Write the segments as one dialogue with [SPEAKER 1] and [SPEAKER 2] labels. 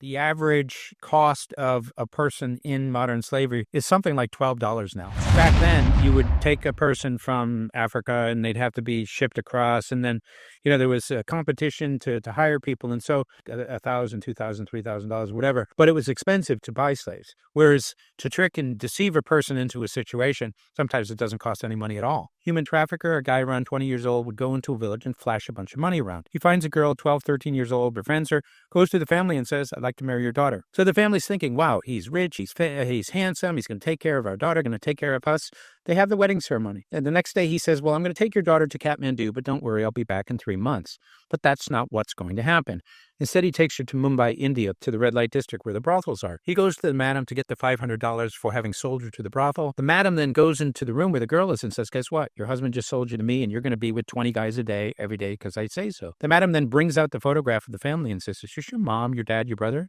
[SPEAKER 1] The average cost of a person in modern slavery is something like $12 now. Back then, you would take a person from Africa and they'd have to be shipped across. And then, there was a competition to hire people. And so $1,000, $2,000, $3,000, whatever. But it was expensive to buy slaves. Whereas to trick and deceive a person into a situation, sometimes it doesn't cost any money at all. Human trafficker, a guy around 20 years old, would go into a village and flash a bunch of money around. He finds a girl, 12, 13 years old, befriends her, goes to the family and says, I'd like to marry your daughter. So the family's thinking, wow, he's rich, he's handsome, he's going to take care of our daughter, going to take care of us. They have the wedding ceremony. And the next day he says, well, I'm going to take your daughter to Kathmandu, but don't worry, I'll be back in 3 months. But that's not what's going to happen. Instead, he takes her to Mumbai, India, to the red light district where the brothels are. He goes to the madam to get the $500 for having sold her to the brothel. The madam then goes into the room where the girl is and says, guess what? Your husband just sold you to me and you're going to be with 20 guys a day, every day, because I say so. The madam then brings out the photograph of the family and says, is this your mom, your dad, your brother?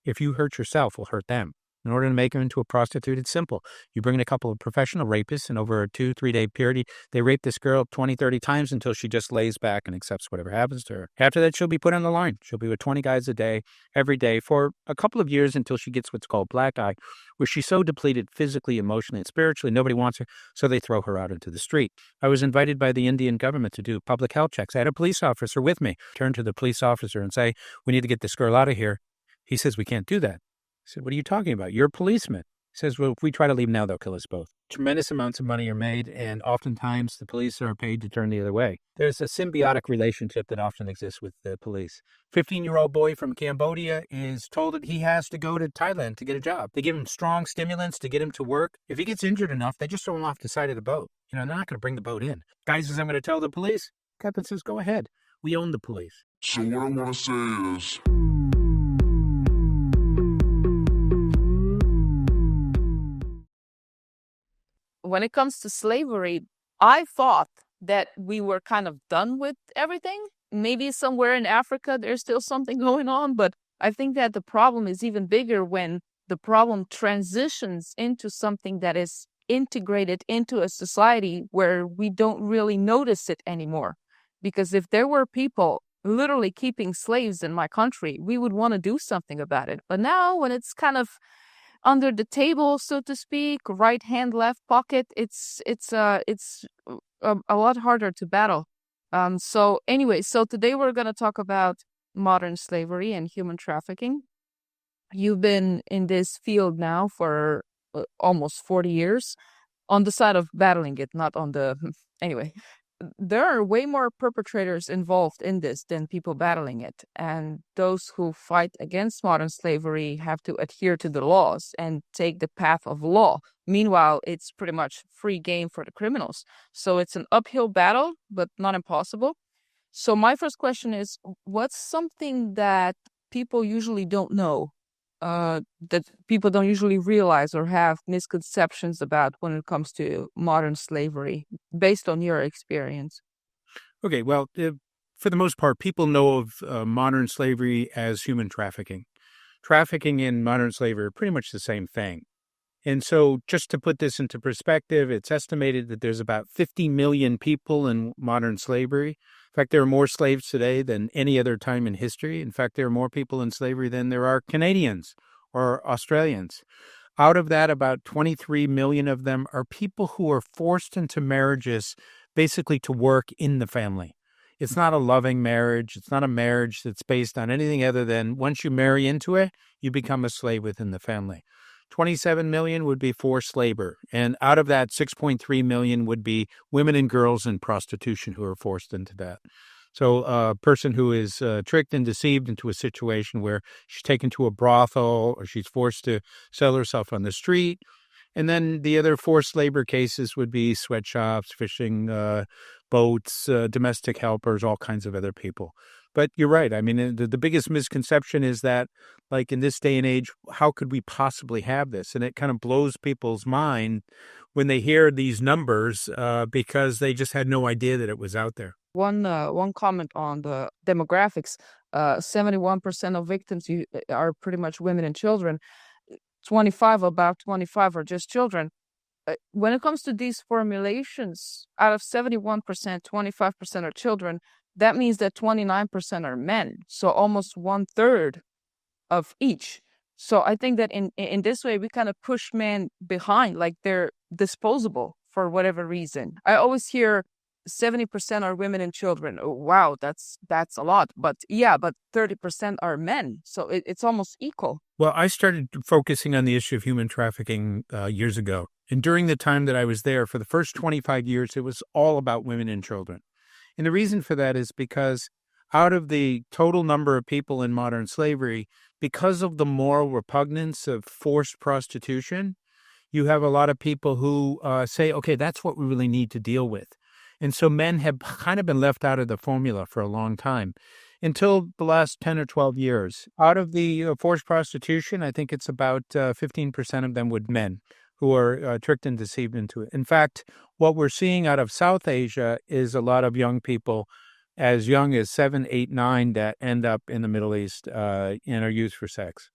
[SPEAKER 1] If you hurt yourself, we'll hurt them. In order to make her into a prostitute, it's simple. You bring in a couple of professional rapists, and over a 2-3 day period, they rape this girl 20, 30 times until she just lays back and accepts whatever happens to her. After that, she'll be put on the line. She'll be with 20 guys a day, every day, for a couple of years until she gets what's called black eye, where she's so depleted physically, emotionally, and spiritually, nobody wants her, so they throw her out into the street. I was invited by the Indian government to do public health checks. I had a police officer with me. Turn to the police officer and say, we need to get this girl out of here. He says, we can't do that. I said, what are you talking about? You're a policeman. He says, well, if we try to leave now, they'll kill us both. Tremendous amounts of money are made, and oftentimes the police are paid to turn the other way. There's a symbiotic relationship that often exists with the police. 15-year-old boy from Cambodia is told that he has to go to Thailand to get a job. They give him strong stimulants to get him to work. If he gets injured enough, they just throw him off the side of the boat. They're not going to bring the boat in. Guy says, I'm going to tell the police. Captain says, go ahead. We own the police.
[SPEAKER 2] So what I want to say is,
[SPEAKER 3] when it comes to slavery, I thought that we were kind of done with everything. Maybe somewhere in Africa, there's still something going on, but I think that the problem is even bigger when the problem transitions into something that is integrated into a society where we don't really notice it anymore. Because if there were people literally keeping slaves in my country, we would want to do something about it. But now when it's kind of under the table, so to speak, right hand, left pocket, it's a lot harder to battle. So today we're going to talk about modern slavery and human trafficking. You've been in this field now for almost 40 years on the side of battling it, not on the... Anyway, there are way more perpetrators involved in this than people battling it. And those who fight against modern slavery have to adhere to the laws and take the path of law. Meanwhile, it's pretty much free game for the criminals. So it's an uphill battle, but not impossible. So my first question is, what's something that people usually don't know, that people don't usually realize or have misconceptions about when it comes to modern slavery, based on your experience?
[SPEAKER 1] Okay, well, for the most part, people know of modern slavery as human trafficking. Trafficking and modern slavery are pretty much the same thing. And so just to put this into perspective, it's estimated that there's about 50 million people in modern slavery. In fact, there are more slaves today than any other time in history. In fact, there are more people in slavery than there are Canadians or Australians. Out of that, about 23 million of them are people who are forced into marriages basically to work in the family. It's not a loving marriage. It's not a marriage that's based on anything other than once you marry into it, you become a slave within the family. 27 million would be forced labor. And out of that, 6.3 million would be women and girls in prostitution who are forced into that. So a person who is tricked and deceived into a situation where she's taken to a brothel or she's forced to sell herself on the street. And then the other forced labor cases would be sweatshops, fishing boats, domestic helpers, all kinds of other people. But you're right. I mean, the biggest misconception is that, like in this day and age, how could we possibly have this? And it kind of blows people's mind when they hear these numbers because they just had no idea that it was out there.
[SPEAKER 3] One comment on the demographics: 71% of victims are pretty much women and children. About 25 are just children. When it comes to these formulations, out of 71%, 25% are children. That means that 29% are men. So almost 1/3 of each. So I think that in this way, we kind of push men behind, like they're disposable for whatever reason. I always hear 70% are women and children. Oh, wow, that's a lot. But yeah, but 30% are men. So it's almost equal.
[SPEAKER 1] Well, I started focusing on the issue of human trafficking years ago. And during the time that I was there, for the first 25 years, it was all about women and children. And the reason for that is because out of the total number of people in modern slavery, because of the moral repugnance of forced prostitution, you have a lot of people who say, okay, that's what we really need to deal with. And so men have kind of been left out of the formula for a long time until the last 10 or 12 years. Out of the forced prostitution, I think it's about 15% of them would men who are tricked and deceived into it. In fact, what we're seeing out of South Asia is a lot of young people as young as 7, 8, 9 that end up in the Middle East and are used for sex.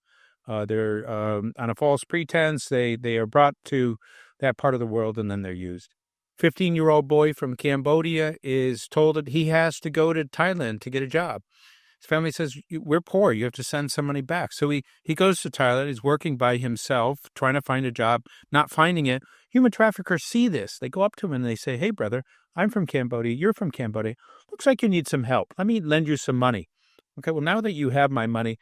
[SPEAKER 1] They're on a false pretense. They are brought to that part of the world and then they're used. 15-year-old boy from Cambodia is told that he has to go to Thailand to get a job. His family says, we're poor. You have to send some money back. So he goes to Thailand. He's working by himself, trying to find a job, not finding it. Human traffickers see this. They go up to him and they say, hey, brother, I'm from Cambodia. You're from Cambodia. Looks like you need some help. Let me lend you some money. Okay, well, now that you have my money,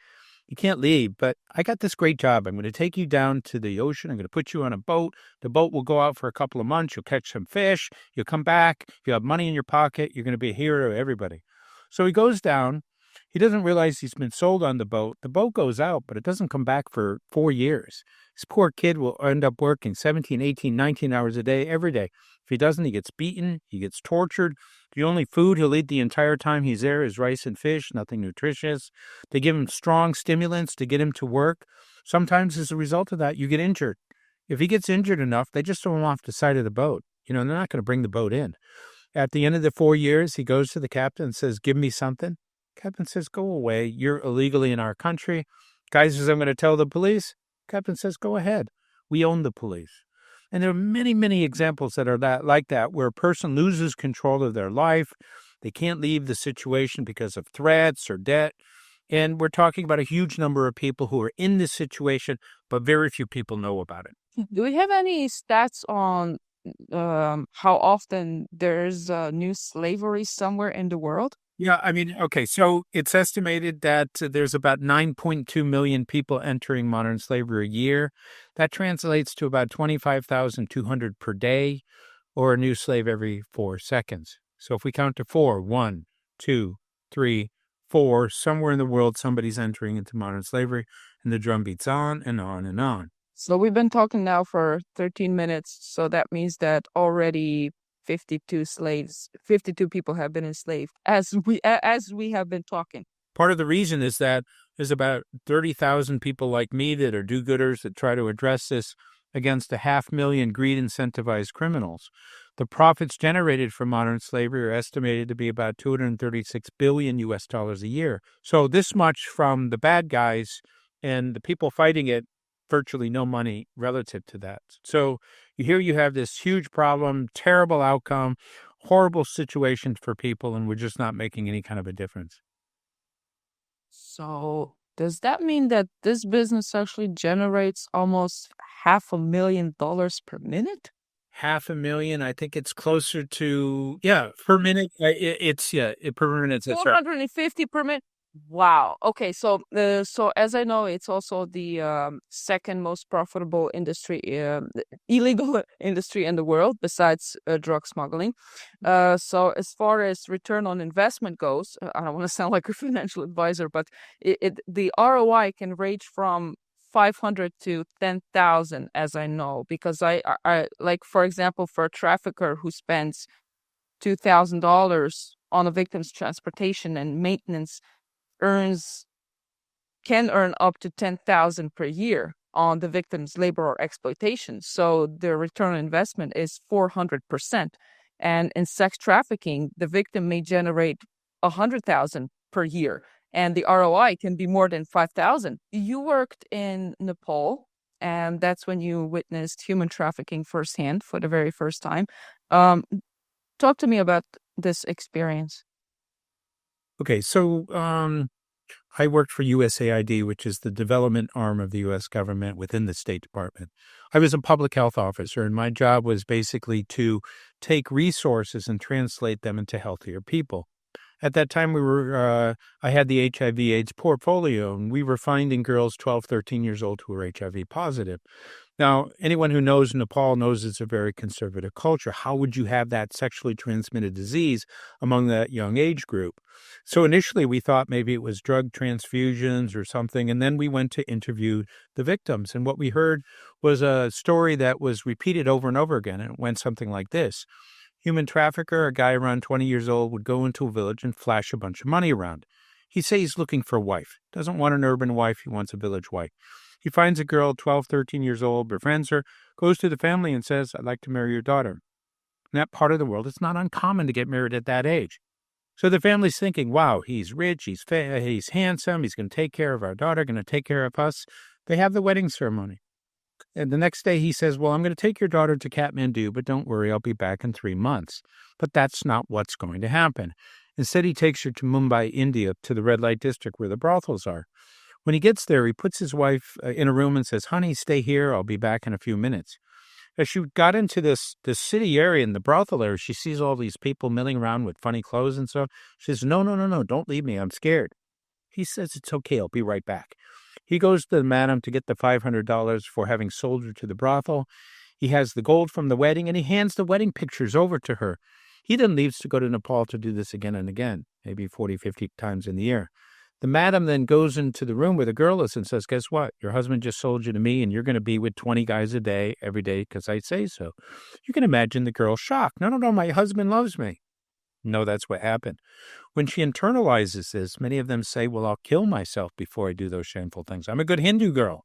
[SPEAKER 1] you can't leave, but I got this great job. I'm going to take you down to the ocean. I'm going to put you on a boat. The boat will go out for a couple of months. You'll catch some fish. You'll come back. If you have money in your pocket, you're going to be a hero to everybody. So he goes down. He doesn't realize he's been sold on the boat. The boat goes out, but it doesn't come back for 4 years. This poor kid will end up working 17, 18, 19 hours a day, every day. If he doesn't, he gets beaten. He gets tortured. The only food he'll eat the entire time he's there is rice and fish, nothing nutritious. They give him strong stimulants to get him to work. Sometimes as a result of that, you get injured. If he gets injured enough, they just throw him off the side of the boat. They're not going to bring the boat in. At the end of the 4 years, he goes to the captain and says, give me something. Captain says, go away. You're illegally in our country. Guy says, I'm going to tell the police. Captain says, go ahead. We own the police. And there are many, many examples that are like that, where a person loses control of their life. They can't leave the situation because of threats or debt. And we're talking about a huge number of people who are in this situation, but very few people know about it.
[SPEAKER 3] Do we have any stats on how often there's new slavery somewhere in the world?
[SPEAKER 1] Yeah, okay, so it's estimated that there's about 9.2 million people entering modern slavery a year. That translates to about 25,200 per day, or a new slave every 4 seconds. So if we count to 4, 1, 2, 3, 4, somewhere in the world somebody's entering into modern slavery, and the drum beats on and on and on.
[SPEAKER 3] So we've been talking now for 13 minutes, so that means that already 52 people have been enslaved as we have been talking.
[SPEAKER 1] Part of the reason is that there's about 30,000 people like me that are do-gooders that try to address this against 500,000 greed-incentivized criminals. The profits generated from modern slavery are estimated to be about $236 billion a year. So this much from the bad guys, and the people fighting it, virtually no money relative to that. So here you have this huge problem, terrible outcome, horrible situation for people, and we're just not making any kind of a difference.
[SPEAKER 3] So does that mean that this business actually generates almost $500,000 per minute?
[SPEAKER 1] 500,000, I think it's closer to, per minute. Per minute. That's right.
[SPEAKER 3] 450 per minute. Wow. Okay. So as I know, it's also the second most profitable industry, illegal industry in the world, besides drug smuggling. So as far as return on investment goes, I don't want to sound like a financial advisor, but the ROI can range from 500 to 10,000, as I know, because I like, for example, for a trafficker who spends $2,000 on a victim's transportation and maintenance, can earn up to 10,000 per year on the victim's labor or exploitation. So the return on investment is 400%. And in sex trafficking, the victim may generate 100,000 per year, and the ROI can be more than 5,000. You worked in Nepal, and that's when you witnessed human trafficking firsthand for the very first time. Talk to me about this experience.
[SPEAKER 1] Okay, so I worked for USAID, which is the development arm of the U.S. government within the State Department. I was a public health officer, and my job was basically to take resources and translate them into healthier people. At that time, I had the HIV/AIDS portfolio, and we were finding girls 12, 13 years old who were HIV positive. Now, anyone who knows Nepal knows it's a very conservative culture. How would you have that sexually transmitted disease among that young age group? So initially, we thought maybe it was drug transfusions or something, and then we went to interview the victims. And what we heard was a story that was repeated over and over again, and it went something like this. Human trafficker, a guy around 20 years old, would go into a village and flash a bunch of money around. He'd say he's looking for a wife. Doesn't want an urban wife, he wants a village wife. He finds a girl, 12, 13 years old, befriends her, goes to the family and says, I'd like to marry your daughter. In that part of the world, it's not uncommon to get married at that age. So the family's thinking, wow, he's rich, he's handsome, he's going to take care of our daughter, going to take care of us. They have the wedding ceremony. And the next day he says, well, I'm going to take your daughter to Kathmandu, but don't worry, I'll be back in 3 months. But that's not what's going to happen. Instead, he takes her to Mumbai, India, to the red light district where the brothels are. When he gets there, he puts his wife in a room and says, honey, stay here. I'll be back in a few minutes. As she got into this city area in the brothel area, she sees all these people milling around with funny clothes and so. She says, no, don't leave me. I'm scared. He says, it's okay. I'll be right back. He goes to the madam to get the $500 for having sold her to the brothel. He has the gold from the wedding, and he hands the wedding pictures over to her. He then leaves to go to Nepal to do this again and again, maybe 40, 50 times in the year. The madam then goes into the room where the girl is and says, guess what? Your husband just sold you to me, and you're going to be with 20 guys a day, every day, because I say so. You can imagine the girl's shock. No, my husband loves me. No, that's what happened. When she internalizes this, many of them say, well, I'll kill myself before I do those shameful things. I'm a good Hindu girl.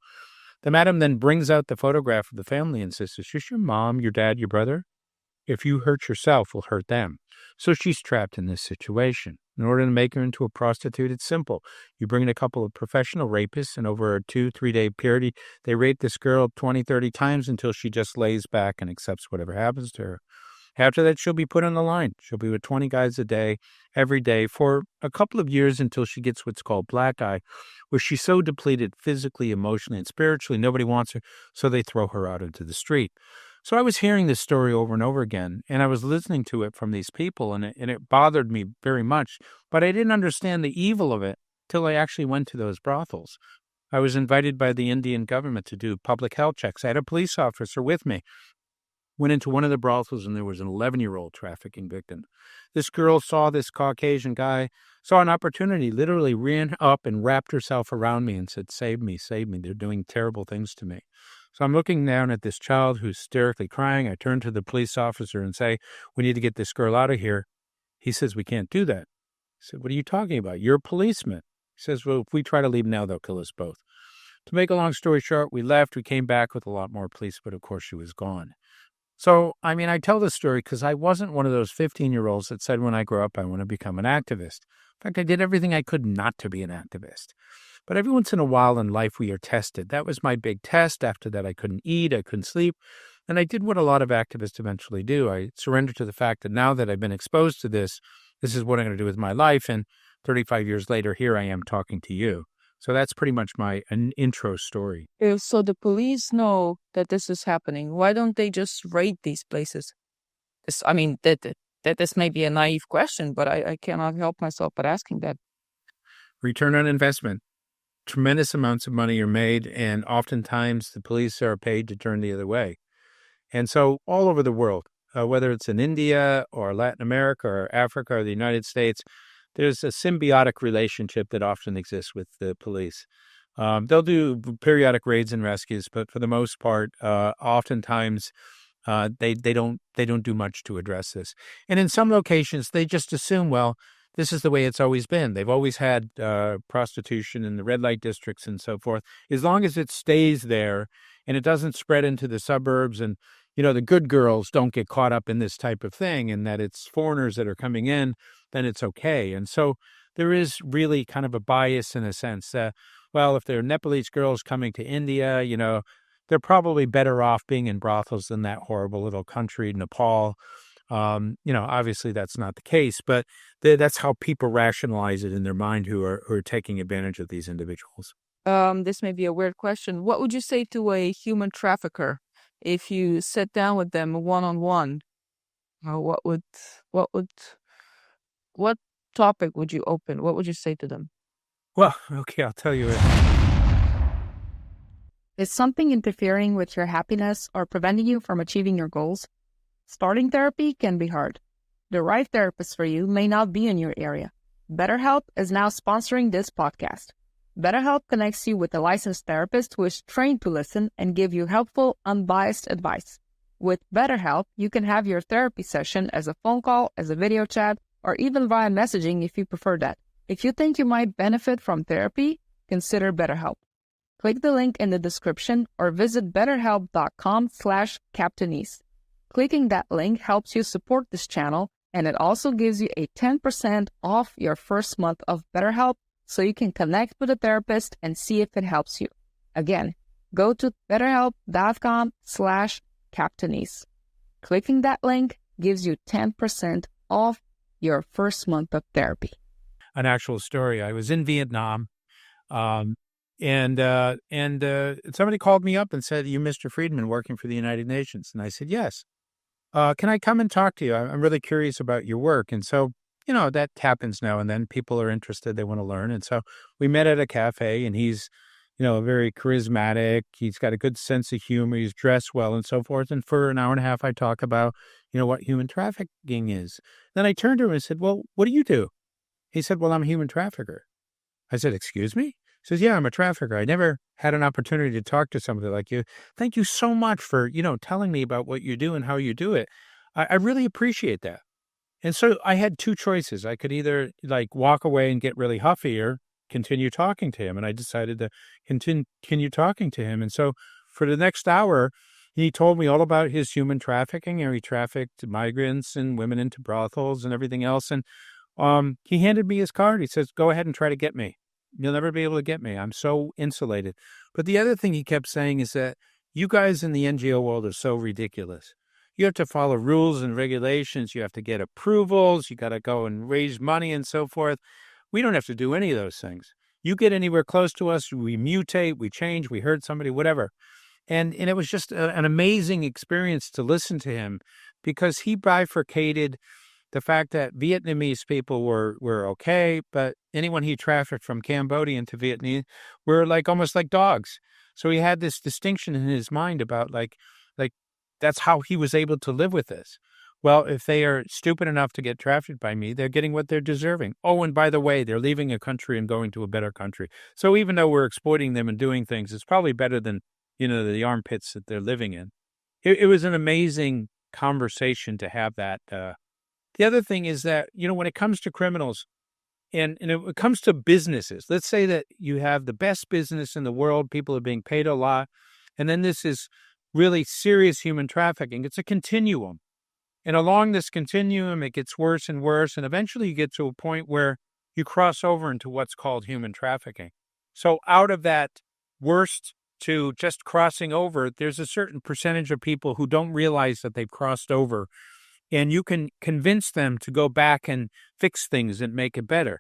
[SPEAKER 1] The madam then brings out the photograph of the family and says, is this your mom, your dad, your brother? If you hurt yourself, we'll hurt them. So she's trapped in this situation. In order to make her into a prostitute, it's simple. You bring in a couple of professional rapists, and over a 2-3 day period, they rape this girl 20, 30 times until she just lays back and accepts whatever happens to her. After that, she'll be put on the line. She'll be with 20 guys a day, every day, for a couple of years until she gets what's called black eye, where she's so depleted physically, emotionally, and spiritually, nobody wants her, so they throw her out into the street. So I was hearing this story over and over again, and I was listening to it from these people, and it bothered me very much, but I didn't understand the evil of it till I actually went to those brothels. I was invited by the Indian government to do public health checks. I had a police officer with me. Went into one of the brothels, and there was an 11-year-old trafficking victim. This girl saw this Caucasian guy, saw an opportunity, literally ran up and wrapped herself around me and said, save me. They're doing terrible things to me. So I'm looking down at this child who's hysterically crying. I turn to the police officer and say, we need to get this girl out of here. He says, we can't do that. I said, what are you talking about? You're a policeman. He says, well, if we try to leave now, they'll kill us both. To make a long story short, we left. We came back with a lot more police, but of course she was gone. So, I tell this story because I wasn't one of those 15-year-olds that said when I grow up, I want to become an activist. In fact, I did everything I could not to be an activist. But every once in a while in life, we are tested. That was my big test. After that, I couldn't eat, I couldn't sleep. And I did what a lot of activists eventually do. I surrendered to the fact that now that I've been exposed to this is what I'm going to do with my life. And 35 years later, here I am talking to you. So that's pretty much an intro story.
[SPEAKER 3] So the police know that this is happening. Why don't they just raid these places? That this may be a naive question, but I cannot help myself but asking that.
[SPEAKER 1] Return on investment. Tremendous amounts of money are made, and oftentimes the police are paid to turn the other way. And so all over the world, whether it's in India or Latin America or Africa or the United States, there's a symbiotic relationship that often exists with the police. They'll do periodic raids and rescues, but for the most part, oftentimes they don't do much to address this. And in some locations, they just assume, well, this is the way it's always been. They've always had prostitution in the red light districts and so forth. As long as it stays there and it doesn't spread into the suburbs, and the good girls don't get caught up in this type of thing, and that it's foreigners that are coming in, then it's okay. And so there is really kind of a bias in a sense. Well, if there are Nepalese girls coming to India, they're probably better off being in brothels than that horrible little country, Nepal. Obviously that's not the case, but that's how people rationalize it in their mind who are taking advantage of these individuals.
[SPEAKER 3] This may be a weird question. What would you say to a human trafficker if you sit down with them one-on-one? What topic would you open? What would you say to them?
[SPEAKER 1] Well, okay, I'll tell you.
[SPEAKER 4] Is something interfering with your happiness or preventing you from achieving your goals? Starting therapy can be hard. The right therapist for you may not be in your area. BetterHelp is now sponsoring this podcast. BetterHelp connects you with a licensed therapist who is trained to listen and give you helpful, unbiased advice. With BetterHelp, you can have your therapy session as a phone call, as a video chat, or even via messaging if you prefer that. If you think you might benefit from therapy, consider BetterHelp. Click the link in the description or visit betterhelp.com/Captainese. Clicking that link helps you support this channel, and it also gives you a 10% off your first month of BetterHelp so you can connect with a therapist and see if it helps you. Again, go to betterhelp.com/Captainese. Clicking that link gives you 10% off your first month of therapy.
[SPEAKER 1] An actual story. I was in Vietnam, and somebody called me up and said, "You, Mr. Friedman, working for the United Nations?" And I said, "Yes. Can I come and talk to you? I'm really curious about your work." And so, that happens now and then. People are interested. They want to learn. And so we met at a cafe, and he's, very charismatic. He's got a good sense of humor. He's dressed well and so forth. And for an hour and a half, I talk about, what human trafficking is. Then I turned to him and said, "Well, what do you do?" He said, "Well, I'm a human trafficker." I said, "Excuse me?" He says, "Yeah, I'm a trafficker. I never had an opportunity to talk to somebody like you. Thank you so much for, telling me about what you do and how you do it. I really appreciate that." And so I had two choices. I could either walk away and get really huffy or continue talking to him. And I decided to continue talking to him. And so for the next hour, he told me all about his human trafficking, and he trafficked migrants and women into brothels and everything else. And he handed me his card. He says, "Go ahead and try to get me. You'll never be able to get me. I'm so insulated." But the other thing he kept saying is that you guys in the NGO world are so ridiculous. You have to follow rules and regulations. You have to get approvals. You got to go and raise money and so forth. We don't have to do any of those things. You get anywhere close to us, we mutate, we change, we hurt somebody, whatever. And it was just an amazing experience to listen to him, because he bifurcated the fact that Vietnamese people were okay, but anyone he trafficked from Cambodia into Vietnam were almost like dogs. So he had this distinction in his mind about like that's how he was able to live with this. Well, if they are stupid enough to get trafficked by me, they're getting what they're deserving. Oh, and by the way, they're leaving a country and going to a better country. So even though we're exploiting them and doing things, it's probably better than, the armpits that they're living in. It was an amazing conversation to have that. The other thing is that, when it comes to criminals and it comes to businesses, let's say that you have the best business in the world, people are being paid a lot, and then this is really serious human trafficking. It's a continuum. And along this continuum, it gets worse and worse. And eventually you get to a point where you cross over into what's called human trafficking. So out of that worst to just crossing over, there's a certain percentage of people who don't realize that they've crossed over. And you can convince them to go back and fix things and make it better.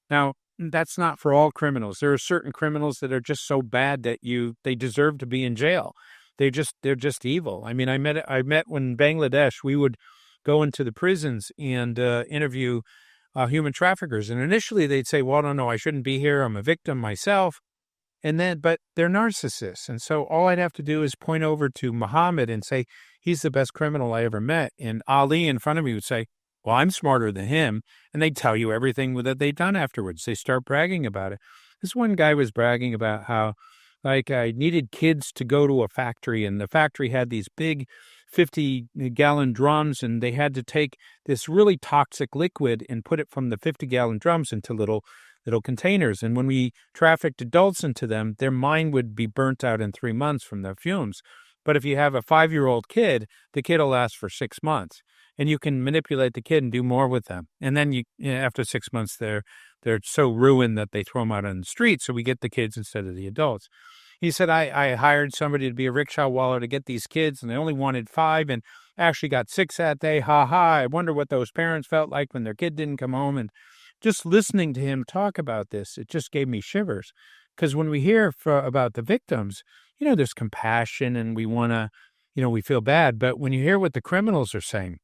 [SPEAKER 1] Now, that's not for all criminals. There are certain criminals that are just so bad that they deserve to be in jail. They're just evil. I mean, I met when in Bangladesh, we would go into the prisons and interview human traffickers. And initially they'd say, "Well, no, I shouldn't be here. I'm a victim myself." But they're narcissists. And so all I'd have to do is point over to Muhammad and say, "He's the best criminal I ever met." And Ali in front of me would say, "Well, I'm smarter than him." And they'd tell you everything that they'd done afterwards. They start bragging about it. This one guy was bragging about how I needed kids to go to a factory, and the factory had these big 50-gallon drums, and they had to take this really toxic liquid and put it from the 50-gallon drums into little containers. And when we trafficked adults into them, their mind would be burnt out in 3 months from the fumes. But if you have a 5-year-old kid, the kid will last for 6 months, and you can manipulate the kid and do more with them. And then after 6 months, they're so ruined that they throw them out on the street. So we get the kids instead of the adults. He said, I hired somebody to be a rickshaw waller to get these kids, and they only wanted 5. And actually got sick that day. Ha ha. I wonder what those parents felt like when their kid didn't come home. And just listening to him talk about this, it just gave me shivers. Because when we hear about the victims, there's compassion and we want to, we feel bad. But when you hear what the criminals are saying,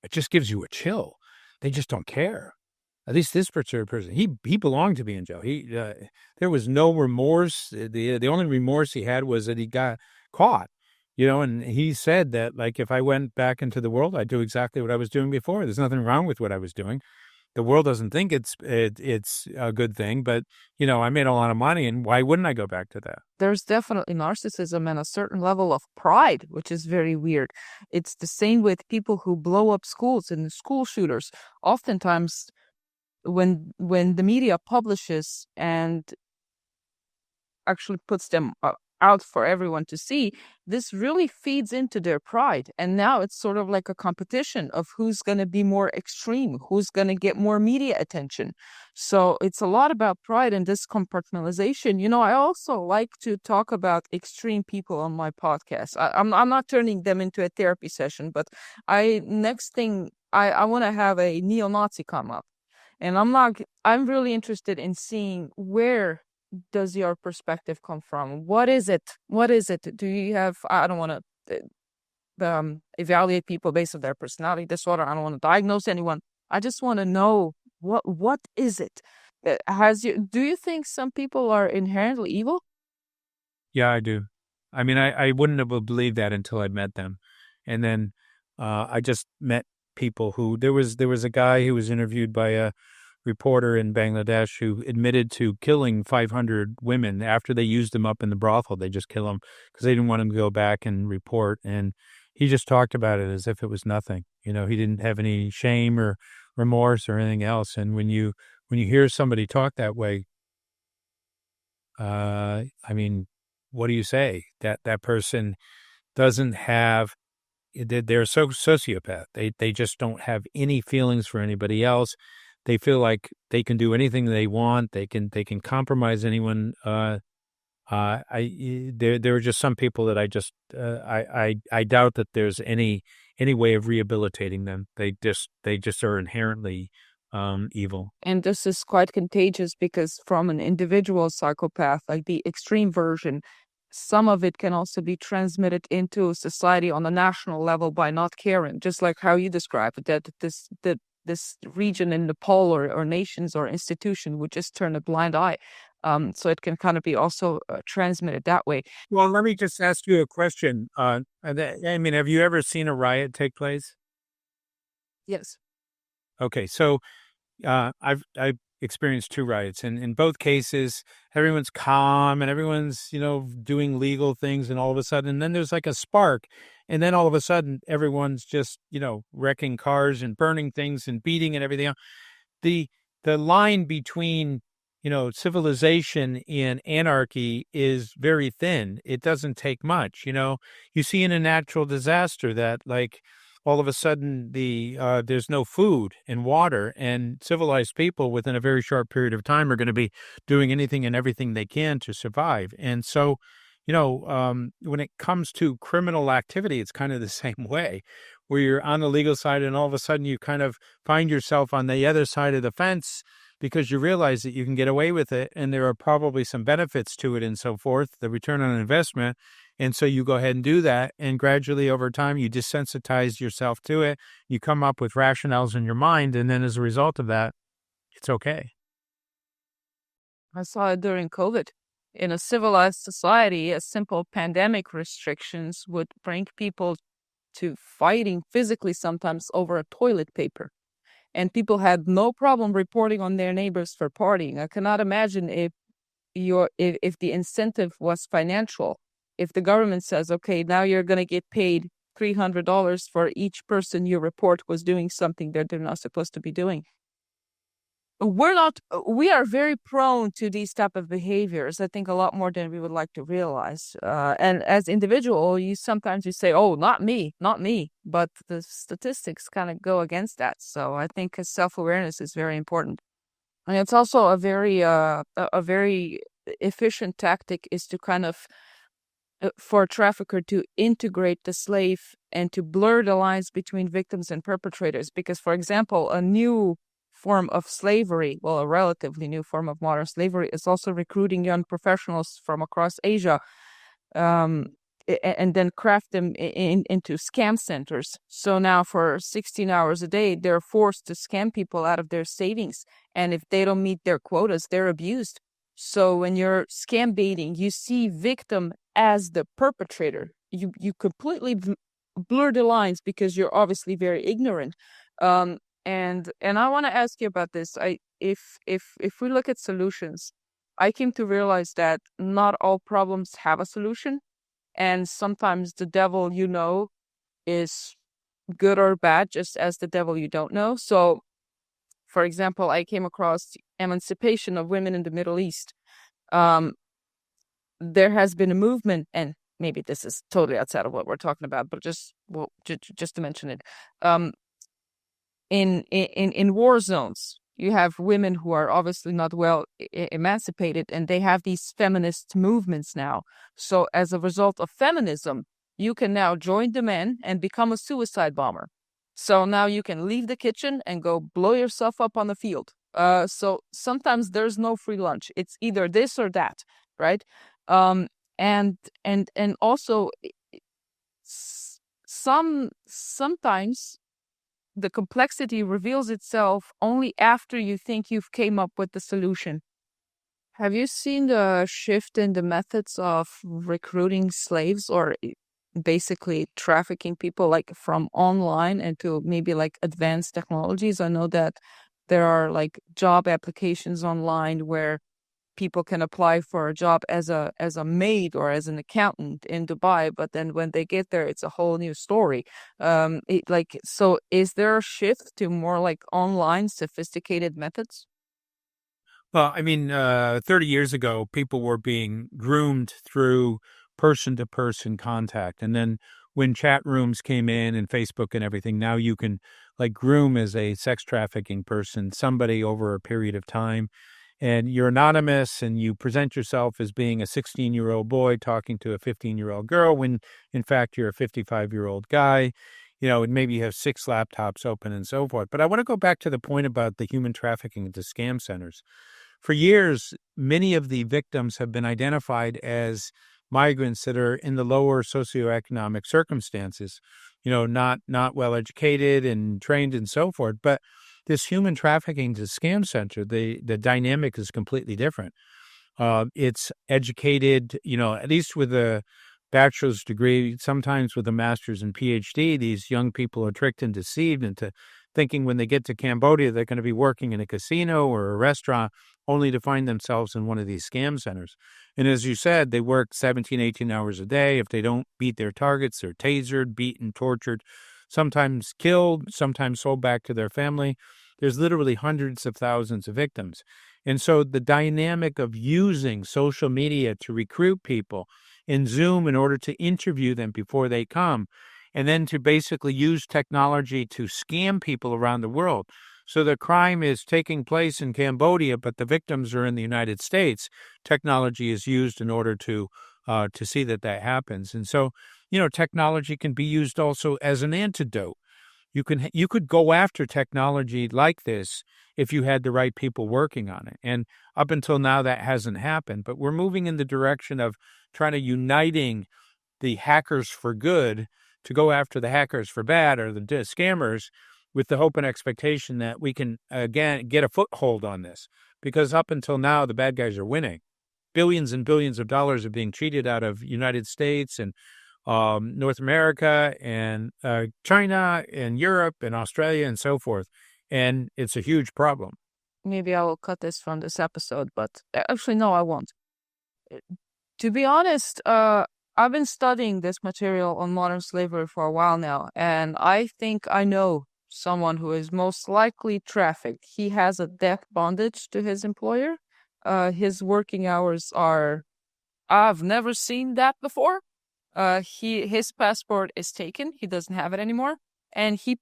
[SPEAKER 1] it just gives you a chill. They just don't care. At least this particular person, he belonged to be in jail. There was no remorse. The only remorse he had was that he got caught, and he said that, like, if I went back into the world, I'd do exactly what I was doing before. There's nothing wrong with what I was doing. The world doesn't think it's a good thing, but, I made a lot of money, and why wouldn't I go back to that?
[SPEAKER 3] There's definitely narcissism and a certain level of pride, which is very weird. It's the same with people who blow up schools and school shooters. Oftentimes, when the media publishes and actually puts them out for everyone to see, this really feeds into their pride. And now it's sort of like a competition of who's going to be more extreme, who's going to get more media attention. So it's a lot about pride and this compartmentalization. I also like to talk about extreme people on my podcast. I'm not turning them into a therapy session, but I want to have a neo-Nazi come up. And I'm really interested in seeing where does your perspective come from? What is it? Do you have, I don't want to evaluate people based on their personality disorder. I don't want to diagnose anyone. I just want to know what is it? Do you think some people are inherently evil?
[SPEAKER 1] Yeah, I do. I mean, I wouldn't have believed that until I met them. And then I just met people who, there was a guy who was interviewed by a reporter in Bangladesh who admitted to killing 500 women after they used them up in the brothel. They just kill them because they didn't want them to go back and report. And he just talked about it as if it was nothing. He didn't have any shame or remorse or anything else. And when you hear somebody talk that way, I mean, what do you say? That person doesn't have, they're a sociopath. They just don't have any feelings for anybody else. They feel like they can do anything they want. They can compromise anyone. There are just some people that I doubt that there's any way of rehabilitating them. They just are inherently evil.
[SPEAKER 3] And this is quite contagious because from an individual psychopath, like the extreme version, some of it can also be transmitted into society on a national level by not caring, just like how you described it, that this region in Nepal or nations or institution would just turn a blind eye. So it can kind of be also transmitted that way.
[SPEAKER 1] Well, let me just ask you a question. I mean, have you ever seen a riot take place?
[SPEAKER 3] Yes.
[SPEAKER 1] Okay, so I've experienced 2 riots, and in both cases, everyone's calm and everyone's doing legal things, and all of a sudden, then there's like a spark, and then all of a sudden, everyone's just wrecking cars and burning things and beating and everything else. The line between civilization and anarchy is very thin. It doesn't take much. You see in a natural disaster that, like, all of a sudden there's no food and water, and civilized people within a very short period of time are going to be doing anything and everything they can to survive. And so, when it comes to criminal activity, it's kind of the same way, where you're on the legal side and all of a sudden you kind of find yourself on the other side of the fence because you realize that you can get away with it and there are probably some benefits to it and so forth, the return on investment. And so you go ahead and do that. And gradually over time, you desensitize yourself to it. You come up with rationales in your mind. And then as a result of that, it's okay.
[SPEAKER 3] I saw it during COVID. In a civilized society, a simple pandemic restrictions would bring people to fighting physically sometimes over a toilet paper. And people had no problem reporting on their neighbors for partying. I cannot imagine if the incentive was financial. If the government says, okay, now you're going to get paid $300 for each person you report was doing something that they're not supposed to be doing. We are very prone to these type of behaviors, I think a lot more than we would like to realize. And as individual, sometimes you say, oh, not me. But the statistics kind of go against that. So I think self-awareness is very important. And it's also a very efficient tactic is to kind of for a trafficker to integrate the slave and to blur the lines between victims and perpetrators. Because, for example, a new form of slavery, well, a relatively new form of modern slavery, is also recruiting young professionals from across Asia, and then craft them into scam centers. So now for 16 hours a day, they're forced to scam people out of their savings. And if they don't meet their quotas, they're abused. So when you're scam baiting, you see victim as the perpetrator. You completely blur the lines because you're obviously very ignorant. And I want to ask you about this. If we look at solutions, I came to realize that not all problems have a solution, and sometimes the devil is good or bad, just as the devil you don't know. So, for example, I came across emancipation of women in the Middle East. There has been a movement, and maybe this is totally outside of what we're talking about, but just to mention it, in war zones, you have women who are obviously not well emancipated, and they have these feminist movements now. So as a result of feminism, you can now join the men and become a suicide bomber. So now you can leave the kitchen and go blow yourself up on the field. So sometimes there's no free lunch. It's either this or that, right? And also sometimes the complexity reveals itself only after you think you've came up with the solution. Have you seen the shift in the methods of recruiting slaves, or basically trafficking people, like from online and to maybe like advanced technologies? I know that there are like job applications online where people can apply for a job as a maid or as an accountant in Dubai, but then when they get there, it's a whole new story. So is there a shift to more like online sophisticated methods?
[SPEAKER 1] Well, I mean, 30 years ago, people were being groomed through person-to-person contact. And then when chat rooms came in and Facebook and everything, now you can like groom as a sex trafficking person, somebody over a period of time. And you're anonymous and you present yourself as being a 16-year-old boy talking to a 15-year-old girl when, in fact, you're a 55-year-old guy. And maybe you have 6 laptops open and so forth. But I want to go back to the point about the human trafficking at the scam centers. For years, many of the victims have been identified as migrants that are in the lower socioeconomic circumstances, not well educated and trained and so forth. But this human trafficking to scam center, the dynamic is completely different. It's educated, at least with a bachelor's degree, sometimes with a master's and PhD. These young people are tricked and deceived into thinking when they get to Cambodia, they're going to be working in a casino or a restaurant, only to find themselves in one of these scam centers. And as you said, they work 17, 18 hours a day. If they don't beat their targets, they're tasered, beaten, tortured, sometimes killed, sometimes sold back to their family. There's literally hundreds of thousands of victims. And so the dynamic of using social media to recruit people in Zoom in order to interview them before they come, and then to basically use technology to scam people around the world. So the crime is taking place in Cambodia, but the victims are in the United States. Technology is used in order to see that happens. And so, technology can be used also as an antidote. You could go after technology like this if you had the right people working on it. And up until now, that hasn't happened. But we're moving in the direction of trying to uniting the hackers for good to go after the hackers for bad, or the scammers, with the hope and expectation that we can, again, get a foothold on this. Because up until now, the bad guys are winning. Billions and billions of dollars are being cheated out of United States and North America and China and Europe and Australia and so forth. And it's a huge problem.
[SPEAKER 3] Maybe I will cut this from this episode, but actually, no, I won't. To be honest, I've been studying this material on modern slavery for a while now, and I think I know someone who is most likely trafficked. He has a death bondage to his employer. His working hours are, I've never seen that before. His passport is taken. He doesn't have it anymore. And he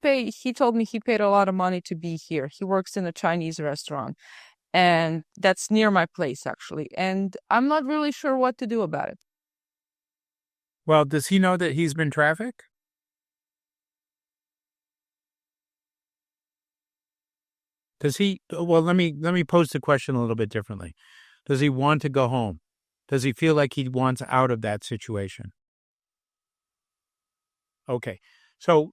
[SPEAKER 3] told me he paid a lot of money to be here. He works in a Chinese restaurant, and that's near my place, actually. And I'm not really sure what to do about it.
[SPEAKER 1] Well, does he know that he's been trafficked? Does he? Well, let me pose the question a little bit differently. Does he want to go home? Does he feel like he wants out of that situation? Okay. So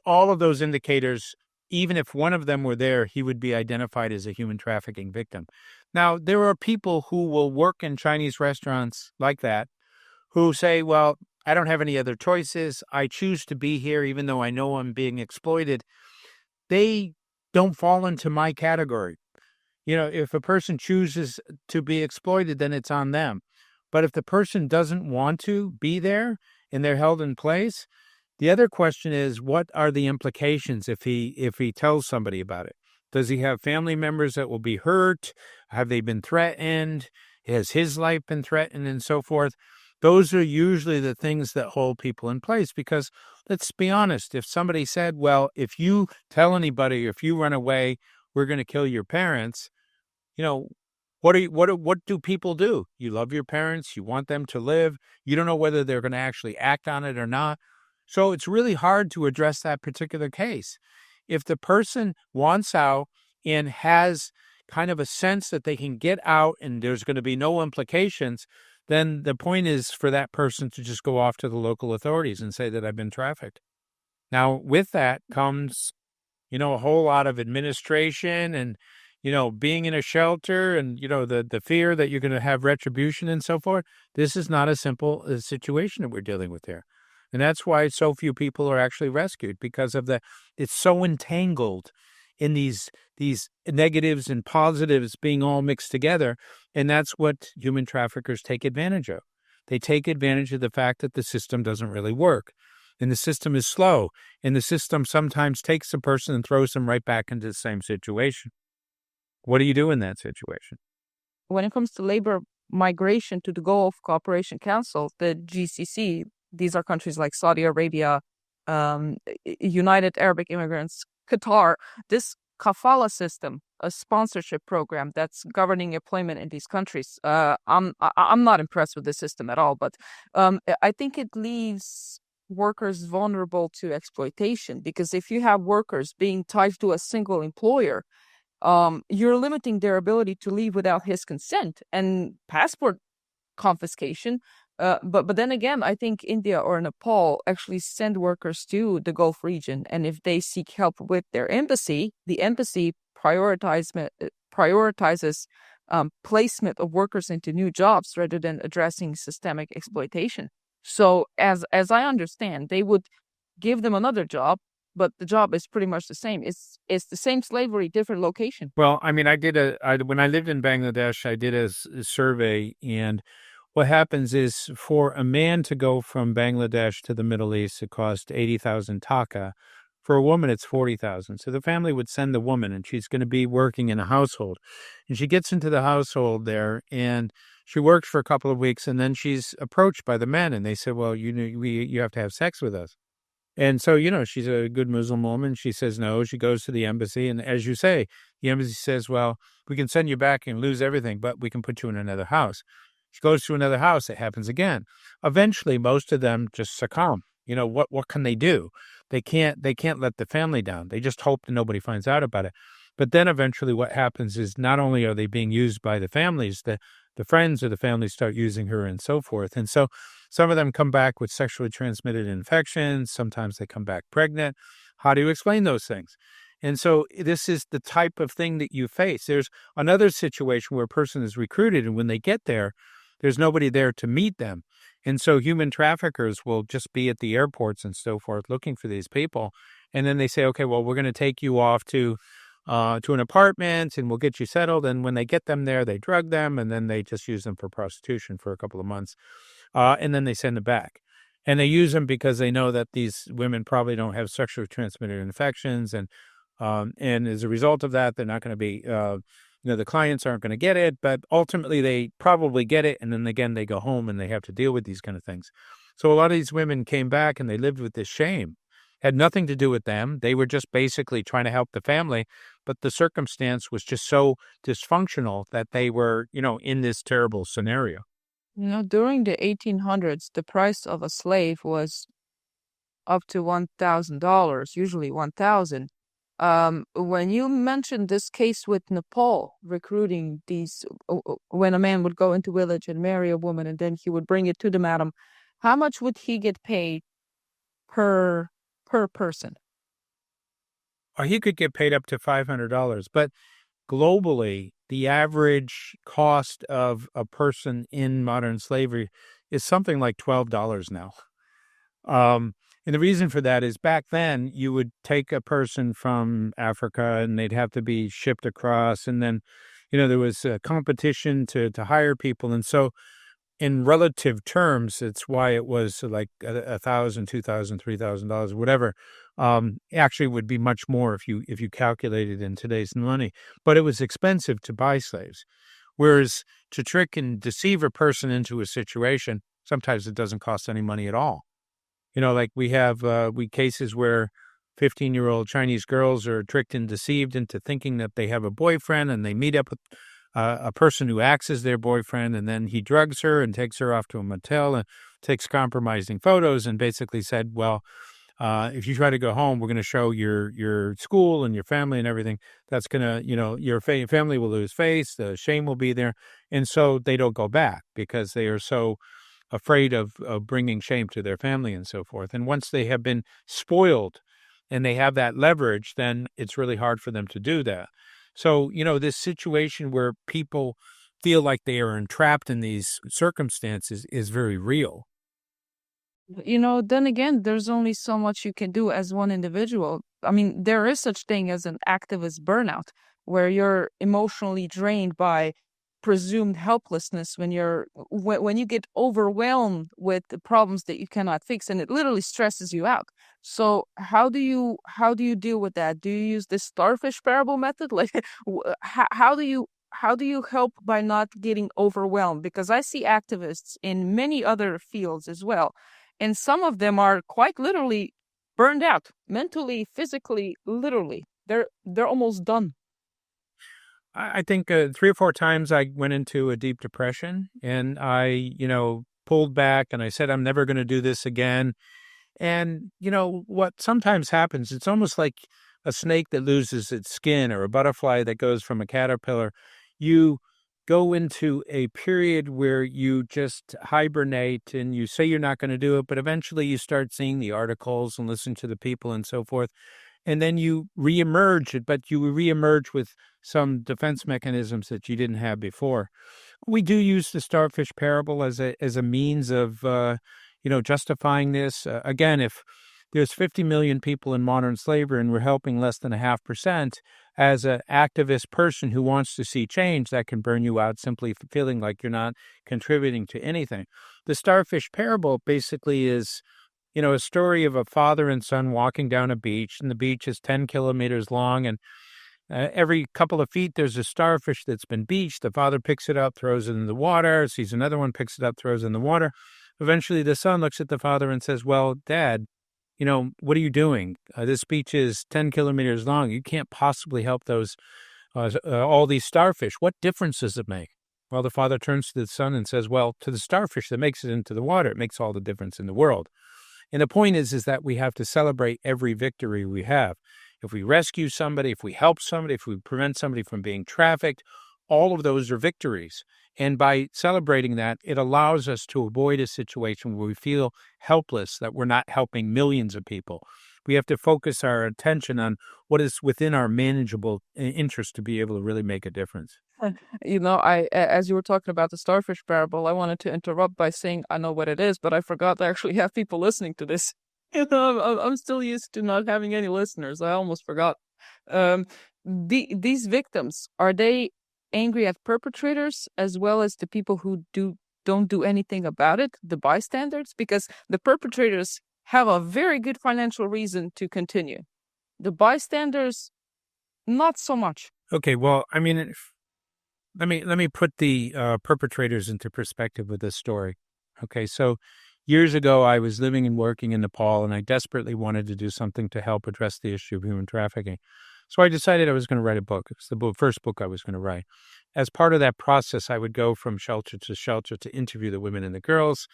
[SPEAKER 1] all of those indicators, even if one of them were there, he would be identified as a human trafficking victim. Now, there are people who will work in Chinese restaurants like that who say, well, I don't have any other choices. I choose to be here even though I know I'm being exploited. They don't fall into my category. If a person chooses to be exploited, then it's on them. But if the person doesn't want to be there and they're held in place, the other question is, what are the implications if he tells somebody about it? Does he have family members that will be hurt? Have they been threatened? Has his life been threatened and so forth? Those are usually the things that hold people in place because let's be honest, if somebody said, well, if you tell anybody, if you run away, we're going to kill your parents, what do people do? You love your parents, you want them to live, you don't know whether they're going to actually act on it or not. So it's really hard to address that particular case. If the person wants out and has kind of a sense that they can get out and there's going to be no implications, then the point is for that person to just go off to the local authorities and say that I've been trafficked. Now, with that comes, a whole lot of administration and, being in a shelter and, the fear that you're going to have retribution and so forth. This is not a simple situation that we're dealing with here. And that's why so few people are actually rescued because of it's so entangled in these negatives and positives being all mixed together. And that's what human traffickers take advantage of. They take advantage of the fact that the system doesn't really work. And the system is slow. And the system sometimes takes a person and throws them right back into the same situation. What do you do in that situation?
[SPEAKER 3] When it comes to labor migration to the Gulf Cooperation Council, the GCC, these are countries like Saudi Arabia, United Arab Emirates, Qatar. This Kafala system, a sponsorship program that's governing employment in these countries, I'm not impressed with the system at all. But I think it leaves workers vulnerable to exploitation because if you have workers being tied to a single employer, you're limiting their ability to leave without his consent and passport confiscation. But then again, I think India or Nepal actually send workers to the Gulf region. And if they seek help with their embassy, the embassy prioritizes placement of workers into new jobs rather than addressing systemic exploitation. So as I understand, they would give them another job, but the job is pretty much the same. It's the same slavery, different location.
[SPEAKER 1] Well, I mean, when I lived in Bangladesh, I did a survey, and what happens is for a man to go from Bangladesh to the Middle East, it cost 80,000 taka. For a woman, it's 40,000. So the family would send the woman, and she's going to be working in a household. And she gets into the household there, and she works for a couple of weeks, and then she's approached by the men, and they say, well, you have to have sex with us. And so, she's a good Muslim woman. She says no. She goes to the embassy. And as you say, the embassy says, well, we can send you back and lose everything, but we can put you in another house. She goes to another house. It happens again. Eventually, most of them just succumb. What can they do? They can't let the family down. They just hope that nobody finds out about it. But then eventually what happens is not only are they being used by the families, the friends of the families start using her and so forth. And so some of them come back with sexually transmitted infections. Sometimes they come back pregnant. How do you explain those things? And so this is the type of thing that you face. There's another situation where a person is recruited, and when they get there, there's nobody there to meet them. And so human traffickers will just be at the airports and so forth looking for these people. And then they say, okay, well, we're going to take you off to an apartment and we'll get you settled. And when they get them there, they drug them and then they just use them for prostitution for a couple of months. And then they send them back. And they use them because they know that these women probably don't have sexually transmitted infections. And as a result of that, they're not going to be, the clients aren't going to get it. But ultimately, they probably get it. And then again, they go home and they have to deal with these kind of things. So a lot of these women came back and they lived with this shame. Had nothing to do with them. They were just basically trying to help the family. But the circumstance was just so dysfunctional that they were, in this terrible scenario.
[SPEAKER 3] During the 1800s, the price of a slave was up to $1,000, usually 1,000. When you mentioned this case with Nepal recruiting these, when a man would go into village and marry a woman and then he would bring it to the madam, how much would he get paid per person?
[SPEAKER 1] Or he could get paid up to $500, but globally, the average cost of a person in modern slavery is something like $12 now. And the reason for that is back then you would take a person from Africa and they'd have to be shipped across. And then, there was a competition to hire people. And so in relative terms, it's why it was like $1,000, $2,000, $3,000, whatever. Actually would be much more if you calculated in today's money, but it was expensive to buy slaves. Whereas to trick and deceive a person into a situation, sometimes it doesn't cost any money at all. Like we have cases where 15-year-old Chinese girls are tricked and deceived into thinking that they have a boyfriend, and they meet up with a person who acts as their boyfriend, and then he drugs her and takes her off to a motel and takes compromising photos and basically said, well, if you try to go home, we're going to show your school and your family and everything. That's going to, your family will lose face, the shame will be there. And so they don't go back because they are so afraid of bringing shame to their family and so forth. And once they have been spoiled and they have that leverage, then it's really hard for them to do that. So, this situation where people feel like they are entrapped in these circumstances is very real.
[SPEAKER 3] Then again, there's only so much you can do as one individual. I mean, there is such thing as an activist burnout, where you're emotionally drained by presumed helplessness when you get overwhelmed with the problems that you cannot fix, and it literally stresses you out. So how do you deal with that? Do you use the starfish parable method? Like, how do you help by not getting overwhelmed? Because I see activists in many other fields as well, and some of them are quite literally burned out mentally, physically, literally. They're almost done.
[SPEAKER 1] I think 3 or 4 times I went into a deep depression, and I, pulled back and I said, I'm never going to do this again. And, what sometimes happens, it's almost like a snake that loses its skin or a butterfly that goes from a caterpillar. You go into a period where you just hibernate and you say you're not going to do it, but eventually you start seeing the articles and listen to the people and so forth. And then you reemerge, but you reemerge with some defense mechanisms that you didn't have before. We do use the starfish parable as a means of, justifying this. Again, if there's 50 million people in modern slavery and we're helping less than 0.5%, as an activist person who wants to see change, that can burn you out simply for feeling like you're not contributing to anything. The starfish parable basically is, a story of a father and son walking down a beach, and the beach is 10 kilometers long, and every couple of feet there's a starfish that's been beached. The father picks it up, throws it in the water, sees another one, picks it up, throws it in the water. Eventually the son looks at the father and says, well, Dad, what are you doing? This beach is 10 kilometers long. You can't possibly help those all these starfish. What difference does it make? Well, the father turns to the son and says, well, to the starfish that makes it into the water, it makes all the difference in the world. And the point is that we have to celebrate every victory we have. If we rescue somebody, if we help somebody, if we prevent somebody from being trafficked, all of those are victories. And by celebrating that, it allows us to avoid a situation where we feel helpless, that we're not helping millions of people. We have to focus our attention on what is within our manageable interest to be able to really make a difference.
[SPEAKER 3] As you were talking about the starfish parable, I wanted to interrupt by saying I know what it is, but I forgot to actually have people listening to this. I'm still used to not having any listeners. I almost forgot. These victims, are they angry at perpetrators as well as the people who don't do anything about it, the bystanders? Because the perpetrators have a very good financial reason to continue. The bystanders, not so much.
[SPEAKER 1] Okay, well, I mean, let me put the perpetrators into perspective with this story. Okay, so years ago, I was living and working in Nepal, and I desperately wanted to do something to help address the issue of human trafficking. So I decided I was going to write a book. It's the first book I was going to write. as part of that process, I would go from shelter to shelter to interview the women and the girls.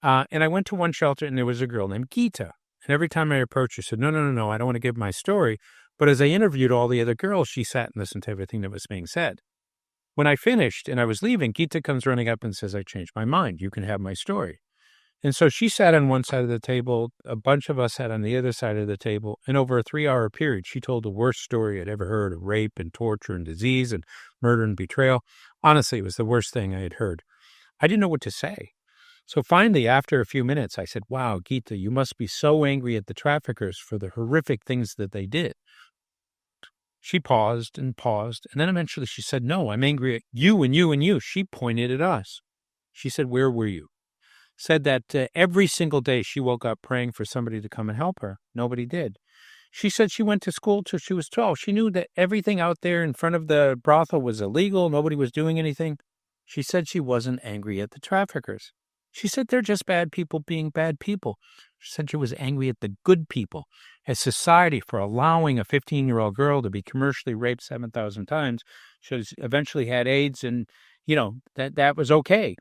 [SPEAKER 1] And I went to one shelter, and there was a girl named Gita. And every time I approached her, she said, no, I don't want to give my story. But as I interviewed all the other girls, she sat and listened to everything that was being said. When I finished and I was leaving, Gita comes running up and says, I changed my mind. You can have my story. And so she sat on one side of the table. A bunch of us sat on the other side of the table. And over a 3-hour period, she told the worst story I'd ever heard of rape and torture and disease and murder and betrayal. Honestly, it was the worst thing I had heard. I didn't know what to say. So finally, after a few minutes, I said, wow, Gita, you must be so angry at the traffickers for the horrific things that they did. She paused, and then eventually she said, no, I'm angry at you and you and you. She pointed at us. She said, where were you? Said that every single day she woke up praying for somebody to come and help her. Nobody did. She said she went to school till she was 12. She knew that everything out there in front of the brothel was illegal. Nobody was doing anything. She said she wasn't angry at the traffickers. She said they're just bad people being bad people. She said she was angry at the good people, at society for allowing a 15-year-old girl to be commercially raped 7,000 times. She eventually had AIDS, and, that was okay.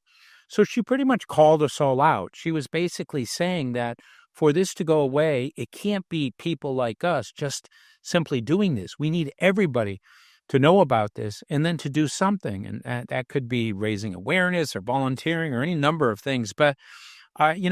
[SPEAKER 1] So she pretty much called us all out. She was basically saying that for this to go away, it can't be people like us just simply doing this. We need everybody to know about this and then to do something. And that could be raising awareness or volunteering or any number of things. But, we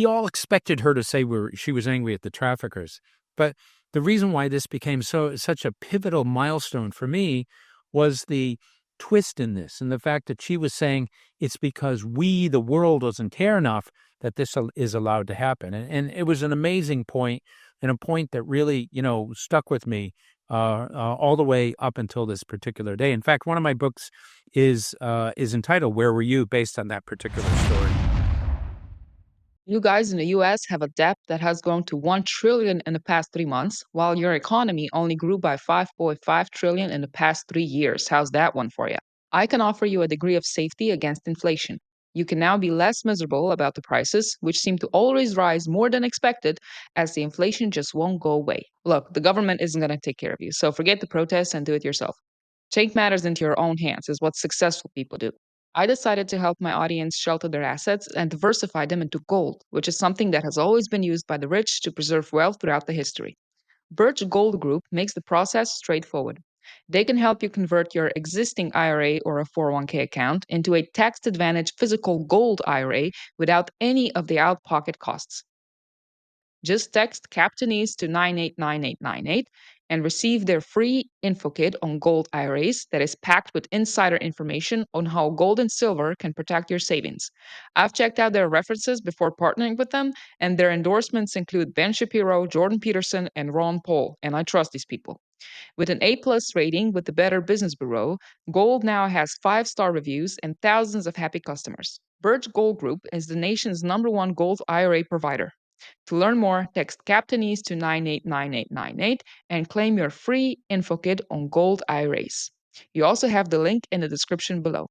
[SPEAKER 1] all expected her to say she was angry at the traffickers. But the reason why this became such a pivotal milestone for me was the twist in this, and the fact that she was saying it's because we, the world, doesn't care enough that this is allowed to happen. And it was an amazing point, and a point that really, stuck with me all the way up until this particular day. In fact, one of my books is entitled "Where Were You?" based on that particular story.
[SPEAKER 5] You guys in the US have a debt that has grown to 1 trillion in the past 3 months, while your economy only grew by 5.5 trillion in the past 3 years. How's that one for you? I can offer you a degree of safety against inflation. You can now be less miserable about the prices, which seem to always rise more than expected, as the inflation just won't go away. Look, the government isn't going to take care of you, so forget the protests and do it yourself. Take matters into your own hands is what successful people do. I decided to help my audience shelter their assets and diversify them into gold, which is something that has always been used by the rich to preserve wealth throughout the history. Birch Gold Group makes the process straightforward. They can help you convert your existing IRA or a 401k account into a tax advantage physical gold IRA without any of the out pocket costs. Just text Captainese to 989898 and receive their free info kit on gold IRAs that is packed with insider information on how gold and silver can protect your savings. I've checked out their references before partnering with them, and their endorsements include Ben Shapiro, Jordan Peterson, and Ron Paul, and I trust these people. With an A-plus rating with the Better Business Bureau, Gold now has 5-star reviews and thousands of happy customers. Birch Gold Group is the nation's #1 gold IRA provider. To learn more, text Captainese to 989898 and claim your free info kit on gold IRAs. You also have the link in the description below.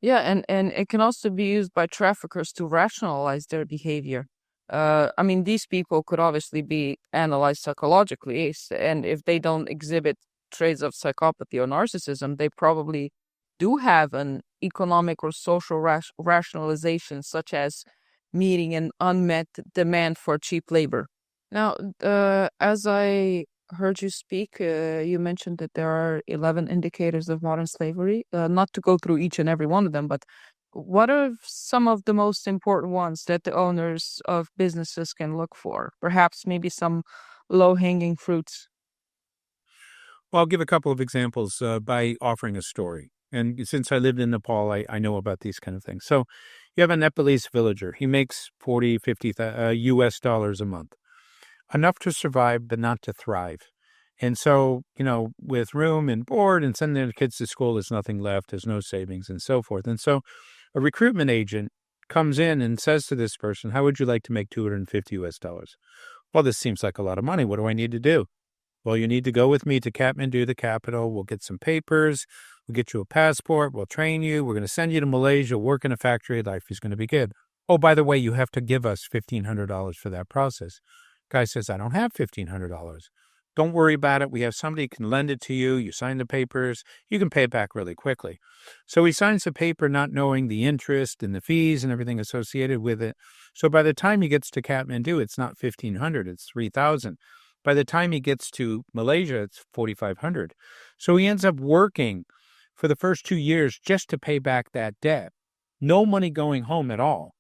[SPEAKER 3] Yeah, and it can also be used by traffickers to rationalize their behavior. These people could obviously be analyzed psychologically, and if they don't exhibit traits of psychopathy or narcissism, they probably do have an economic or social rationalization, such as meeting an unmet demand for cheap labor. Now, as I heard you speak, you mentioned that there are 11 indicators of modern slavery. Not to go through each and every one of them, but what are some of the most important ones that the owners of businesses can look for? Perhaps maybe some low-hanging fruits.
[SPEAKER 1] Well, I'll give a couple of examples by offering a story. And since I lived in Nepal, I know about these kind of things. So you have a Nepalese villager. He makes 40, 50 US dollars a month. Enough to survive, but not to thrive. And so, with room and board and sending their kids to school, there's nothing left. There's no savings and so forth. And so a recruitment agent comes in and says to this person, how would you like to make 250 US dollars? Well, this seems like a lot of money. What do I need to do? Well, you need to go with me to Kathmandu, the capital. We'll get some papers. We'll get you a passport. We'll train you. We're going to send you to Malaysia, work in a factory. Life is going to be good. Oh, by the way, you have to give us $1,500 for that process. Guy says, I don't have $1,500. Don't worry about it. We have somebody who can lend it to you. You sign the papers. You can pay it back really quickly. So he signs the paper not knowing the interest and the fees and everything associated with it. So by the time he gets to Kathmandu, it's not 1,500, it's 3,000. By the time he gets to Malaysia, it's 4,500. So he ends up working for the first 2 years just to pay back that debt. No money going home at all.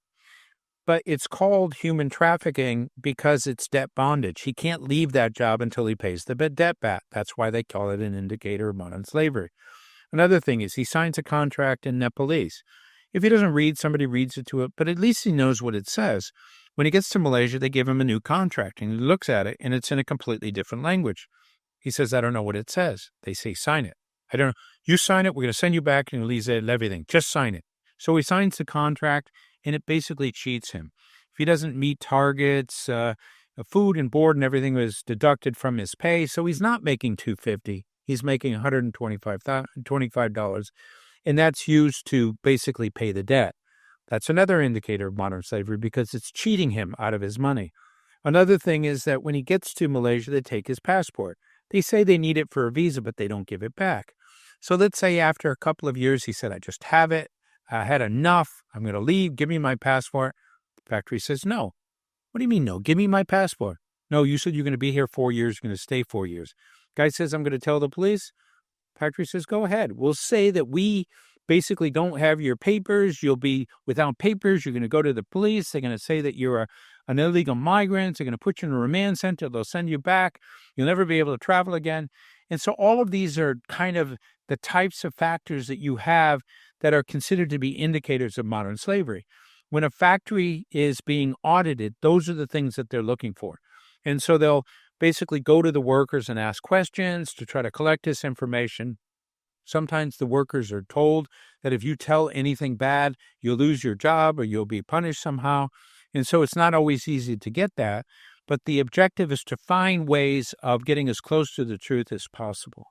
[SPEAKER 1] But it's called human trafficking because it's debt bondage. He can't leave that job until he pays the debt back. That's why they call it an indicator of modern slavery. Another thing is he signs a contract in Nepalese. If he doesn't read, somebody reads it to him, but at least he knows what it says. When he gets to Malaysia, they give him a new contract, and he looks at it, and it's in a completely different language. He says, I don't know what it says. They say, sign it. I don't know. You sign it, we're going to send you back and release everything. Just sign it. So he signs the contract, and it basically cheats him. If he doesn't meet targets, food and board and everything was deducted from his pay, so he's not making $250. He's making $125, and that's used to basically pay the debt. That's another indicator of modern slavery because it's cheating him out of his money. Another thing is that when he gets to Malaysia, they take his passport. They say they need it for a visa, but they don't give it back. So let's say after a couple of years, he said, I just have it. I had enough. I'm going to leave. Give me my passport. The factory says, no. What do you mean, no? Give me my passport. No, you said you're going to be here 4 years. You're going to stay 4 years. Guy says, I'm going to tell the police. Factory says, go ahead. We'll say that we basically don't have your papers. You'll be without papers. You're going to go to the police. They're going to say that you're an illegal migrant. They're going to put you in a remand center. They'll send you back. You'll never be able to travel again. And so all of these are kind of the types of factors that you have that are considered to be indicators of modern slavery. When a factory is being audited, those are the things that they're looking for. And so they'll basically go to the workers and ask questions to try to collect this information. Sometimes the workers are told that if you tell anything bad, you'll lose your job or you'll be punished somehow. And so it's not always easy to get that. But the objective is to find ways of getting as close to the truth as possible.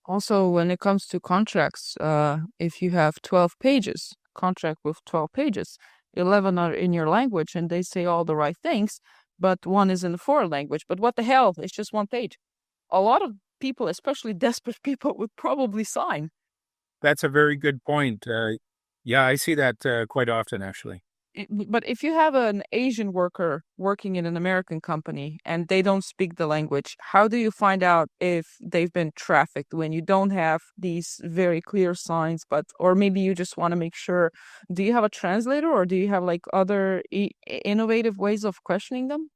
[SPEAKER 3] Also, when it comes to contracts, if you have 12 pages, contract with 12 pages, 11 are in your language and they say all the right things, but one is in the foreign language. But what the hell? It's just one page. A lot of people, especially desperate people, would probably sign.
[SPEAKER 1] That's a very good point. Yeah, I see that quite often, actually.
[SPEAKER 3] But if you have an Asian worker working in an American company and they don't speak the language, how do you find out if they've been trafficked when you don't have these very clear signs? Or maybe you just want to make sure. Do you have a translator or do you have like other innovative ways of questioning them?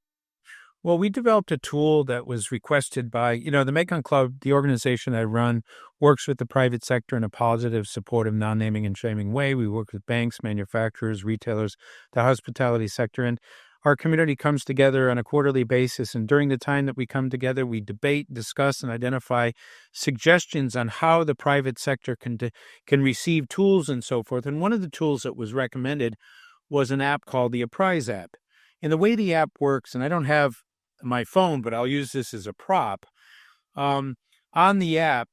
[SPEAKER 1] Well, we developed a tool that was requested by, the Mekong Club, the organization I run, works with the private sector in a positive, supportive, non-naming and shaming way. We work with banks, manufacturers, retailers, the hospitality sector, and our community comes together on a quarterly basis. And during the time that we come together, we debate, discuss, and identify suggestions on how the private sector can receive tools and so forth. And one of the tools that was recommended was an app called the Apprise app. And the way the app works, and I don't have my phone, but I'll use this as a prop. On the app,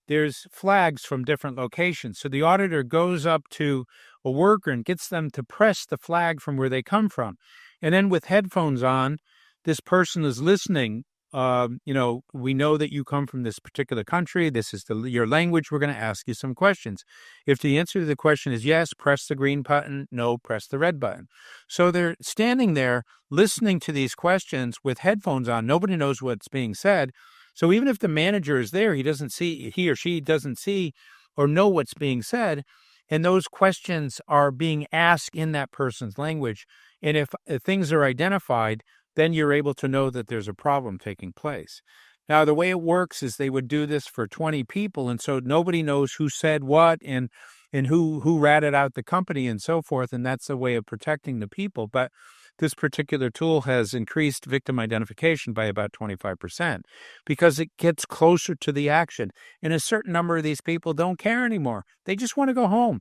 [SPEAKER 1] there's flags from different locations. So the auditor goes up to a worker and gets them to press the flag from where they come from. And then with headphones on, this person is listening. We know that you come from this particular country. This is your language. We're going to ask you some questions. If the answer to the question is yes, press the green button. No, press the red button. So they're standing there listening to these questions with headphones on. Nobody knows what's being said. So even if the manager is there, he or she doesn't see or know what's being said. And those questions are being asked in that person's language. And if things are identified, then you're able to know that there's a problem taking place. Now, the way it works is they would do this for 20 people, and so nobody knows who said what and who ratted out the company and so forth, and that's a way of protecting the people. But this particular tool has increased victim identification by about 25% because it gets closer to the action. And a certain number of these people don't care anymore. They just want to go home.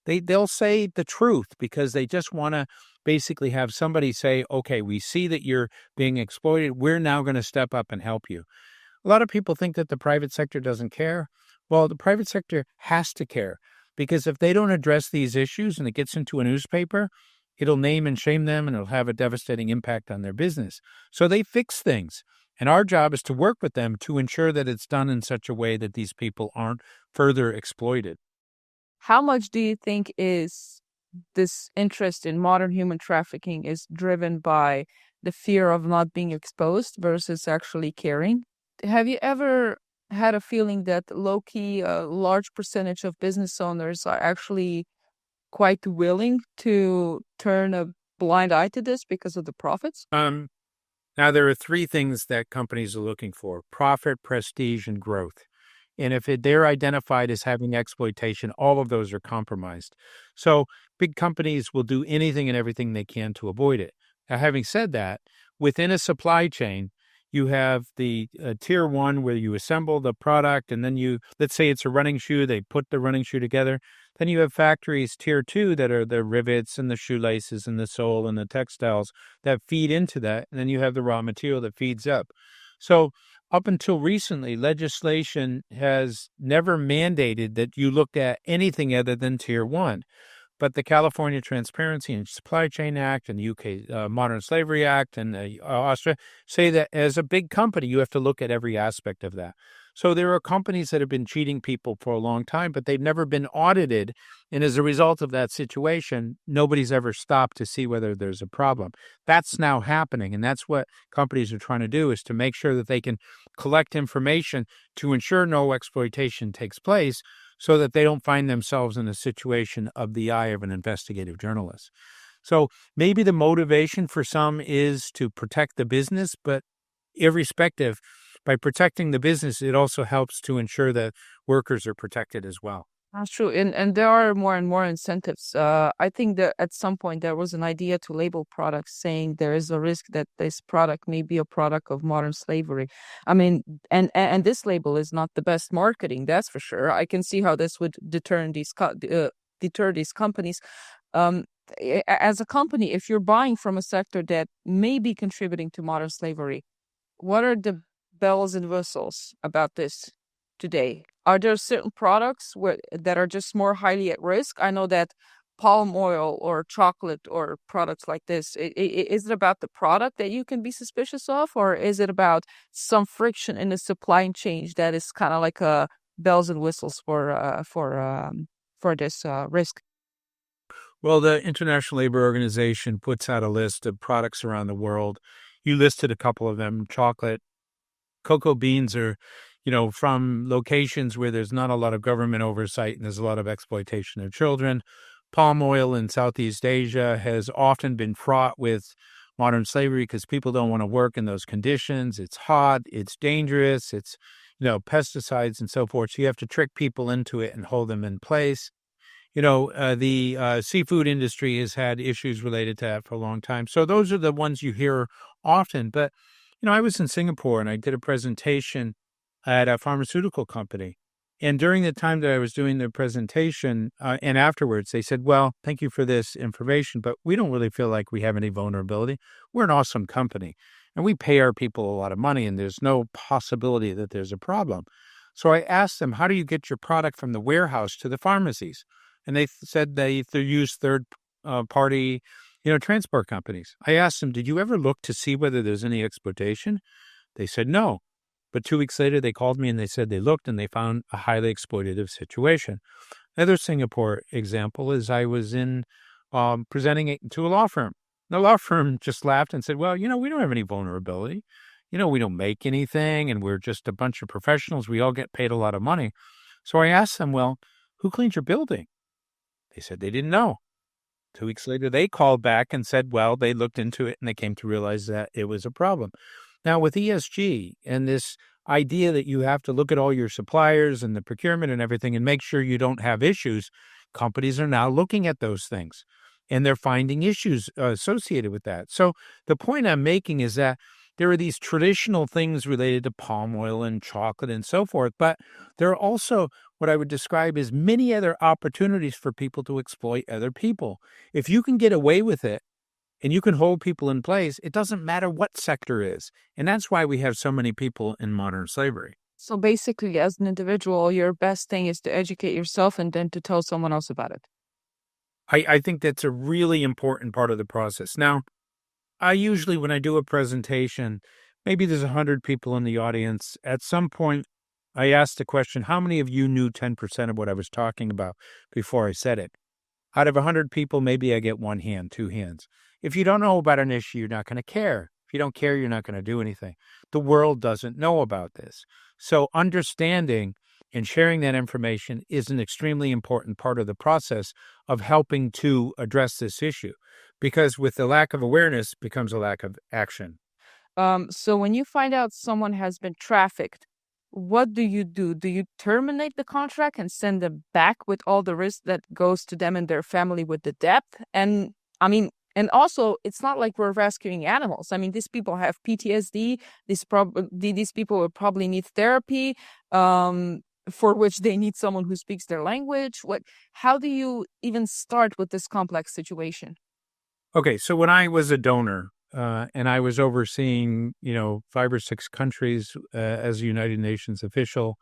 [SPEAKER 1] They'll say the truth because they just want to basically have somebody say, okay, we see that you're being exploited. We're now going to step up and help you. A lot of people think that the private sector doesn't care. Well, the private sector has to care because if they don't address these issues and it gets into a newspaper, it'll name and shame them and it'll have a devastating impact on their business. So they fix things. And our job is to work with them to ensure that it's done in such a way that these people aren't further exploited.
[SPEAKER 3] How much do you think is this interest in modern human trafficking is driven by the fear of not being exposed versus actually caring? Have you ever had a feeling that low-key a large percentage of business owners are actually quite willing to turn a blind eye to this because of the profits?
[SPEAKER 1] Now, there are three things that companies are looking for: profit, prestige, and growth. And if they're identified as having exploitation, all of those are compromised. So big companies will do anything and everything they can to avoid it. Now, having said that, within a supply chain, you have the tier one where you assemble the product, and then let's say it's a running shoe, they put the running shoe together. Then you have factories tier two that are the rivets and the shoelaces and the sole and the textiles that feed into that. And then you have the raw material that feeds up. So up until recently, legislation has never mandated that you look at anything other than tier one. But the California Transparency and Supply Chain Act and the UK Modern Slavery Act and Australia say that as a big company, you have to look at every aspect of that. So there are companies that have been cheating people for a long time, but they've never been audited. And as a result of that situation, nobody's ever stopped to see whether there's a problem. That's now happening. And that's what companies are trying to do, is to make sure that they can collect information to ensure no exploitation takes place, so that they don't find themselves in a situation of the eye of an investigative journalist. So maybe the motivation for some is to protect the business, but irrespective, by protecting the business, it also helps to ensure that workers are protected as well.
[SPEAKER 3] That's true. And there are more and more incentives. I think that at some point there was an idea to label products saying there is a risk that this product may be a product of modern slavery. I mean, and this label is not the best marketing, that's for sure. I can see how this would deter these companies. As a company, if you're buying from a sector that may be contributing to modern slavery, what are the bells and whistles about this today? Are there certain products that are just more highly at risk? I know that palm oil or chocolate or products like this, is it about the product that you can be suspicious of, or is it about some friction in the supply chain that is kind of like a bells and whistles for this risk?
[SPEAKER 1] Well, the International Labor Organization puts out a list of products around the world. You listed a couple of them: chocolate, cocoa beans are, from locations where there's not a lot of government oversight and there's a lot of exploitation of children. Palm oil in Southeast Asia has often been fraught with modern slavery because people don't want to work in those conditions. It's hot, it's dangerous, it's, pesticides and so forth. So you have to trick people into it and hold them in place. The seafood industry has had issues related to that for a long time. So those are the ones you hear often. But, I was in Singapore and I did a presentation at a pharmaceutical company. And during the time that I was doing the presentation and afterwards, they said, well, thank you for this information, but we don't really feel like we have any vulnerability. We're an awesome company and we pay our people a lot of money and there's no possibility that there's a problem. So I asked them, how do you get your product from the warehouse to the pharmacies? And they said they use third-party, transport companies. I asked them, did you ever look to see whether there's any exploitation? They said no. But 2 weeks later, they called me and they said they looked and they found a highly exploitative situation. Another Singapore example is I was in presenting it to a law firm. The law firm just laughed and said, well, we don't have any vulnerability. We don't make anything and we're just a bunch of professionals. We all get paid a lot of money. So I asked them, well, who cleans your building? They said they didn't know. 2 weeks later, they called back and said, well, they looked into it and they came to realize that it was a problem. Now, with ESG and this idea that you have to look at all your suppliers and the procurement and everything and make sure you don't have issues, companies are now looking at those things and they're finding issues associated with that. So the point I'm making is that there are these traditional things related to palm oil and chocolate and so forth, but there are also what I would describe as many other opportunities for people to exploit other people. If you can get away with it and you can hold people in place, it doesn't matter what sector is. And that's why we have so many people in modern slavery.
[SPEAKER 3] So basically, as an individual, your best thing is to educate yourself and then to tell someone else about it.
[SPEAKER 1] I think that's a really important part of the process. Now, I usually, when I do a presentation, maybe there's 100 people in the audience. At some point, I asked the question, how many of you knew 10% of what I was talking about before I said it? Out of 100 people, maybe I get one hand, two hands. If you don't know about an issue, you're not going to care. If you don't care, you're not going to do anything. The world doesn't know about this. So understanding and sharing that information is an extremely important part of the process of helping to address this issue, because with the lack of awareness becomes a lack of action.
[SPEAKER 3] So when you find out someone has been trafficked, what do you do? Do you terminate the contract and send them back with all the risk that goes to them and their family with the debt? And I mean, and also, it's not like we're rescuing animals. I mean, these people have PTSD. These people will probably need therapy, for which they need someone who speaks their language. How do you even start with this complex situation?
[SPEAKER 1] Okay, so when I was a donor, and I was overseeing, 5 or 6 countries as a United Nations official,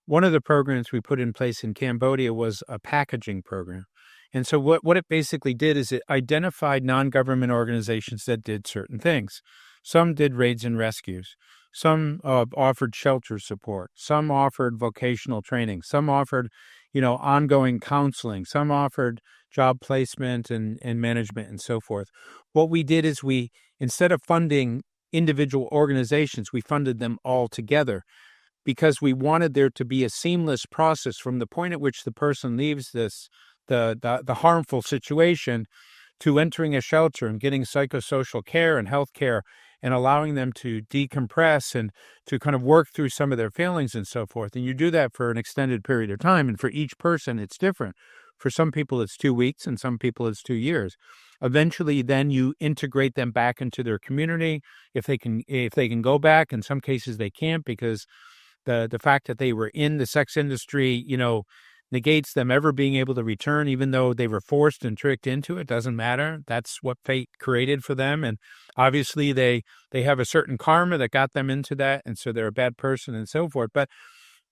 [SPEAKER 1] one of the programs we put in place in Cambodia was a packaging program. And so what it basically did is it identified non-government organizations that did certain things. Some did raids and rescues. Some offered shelter support. Some offered vocational training. Some offered, ongoing counseling. Some offered job placement and management and so forth. What we did is instead of funding individual organizations, we funded them all together, because we wanted there to be a seamless process from the point at which the person leaves the harmful situation to entering a shelter and getting psychosocial care and health care and allowing them to decompress and to kind of work through some of their feelings and so forth. And you do that for an extended period of time. And for each person, it's different. For some people, it's 2 weeks, and some people, it's 2 years. Eventually, then you integrate them back into their community. If they can go back, in some cases they can't, because the fact that they were in the sex industry, negates them ever being able to return, even though they were forced and tricked into it. Doesn't matter. That's what fate created for them. And obviously they have a certain karma that got them into that. And so they're a bad person and so forth. But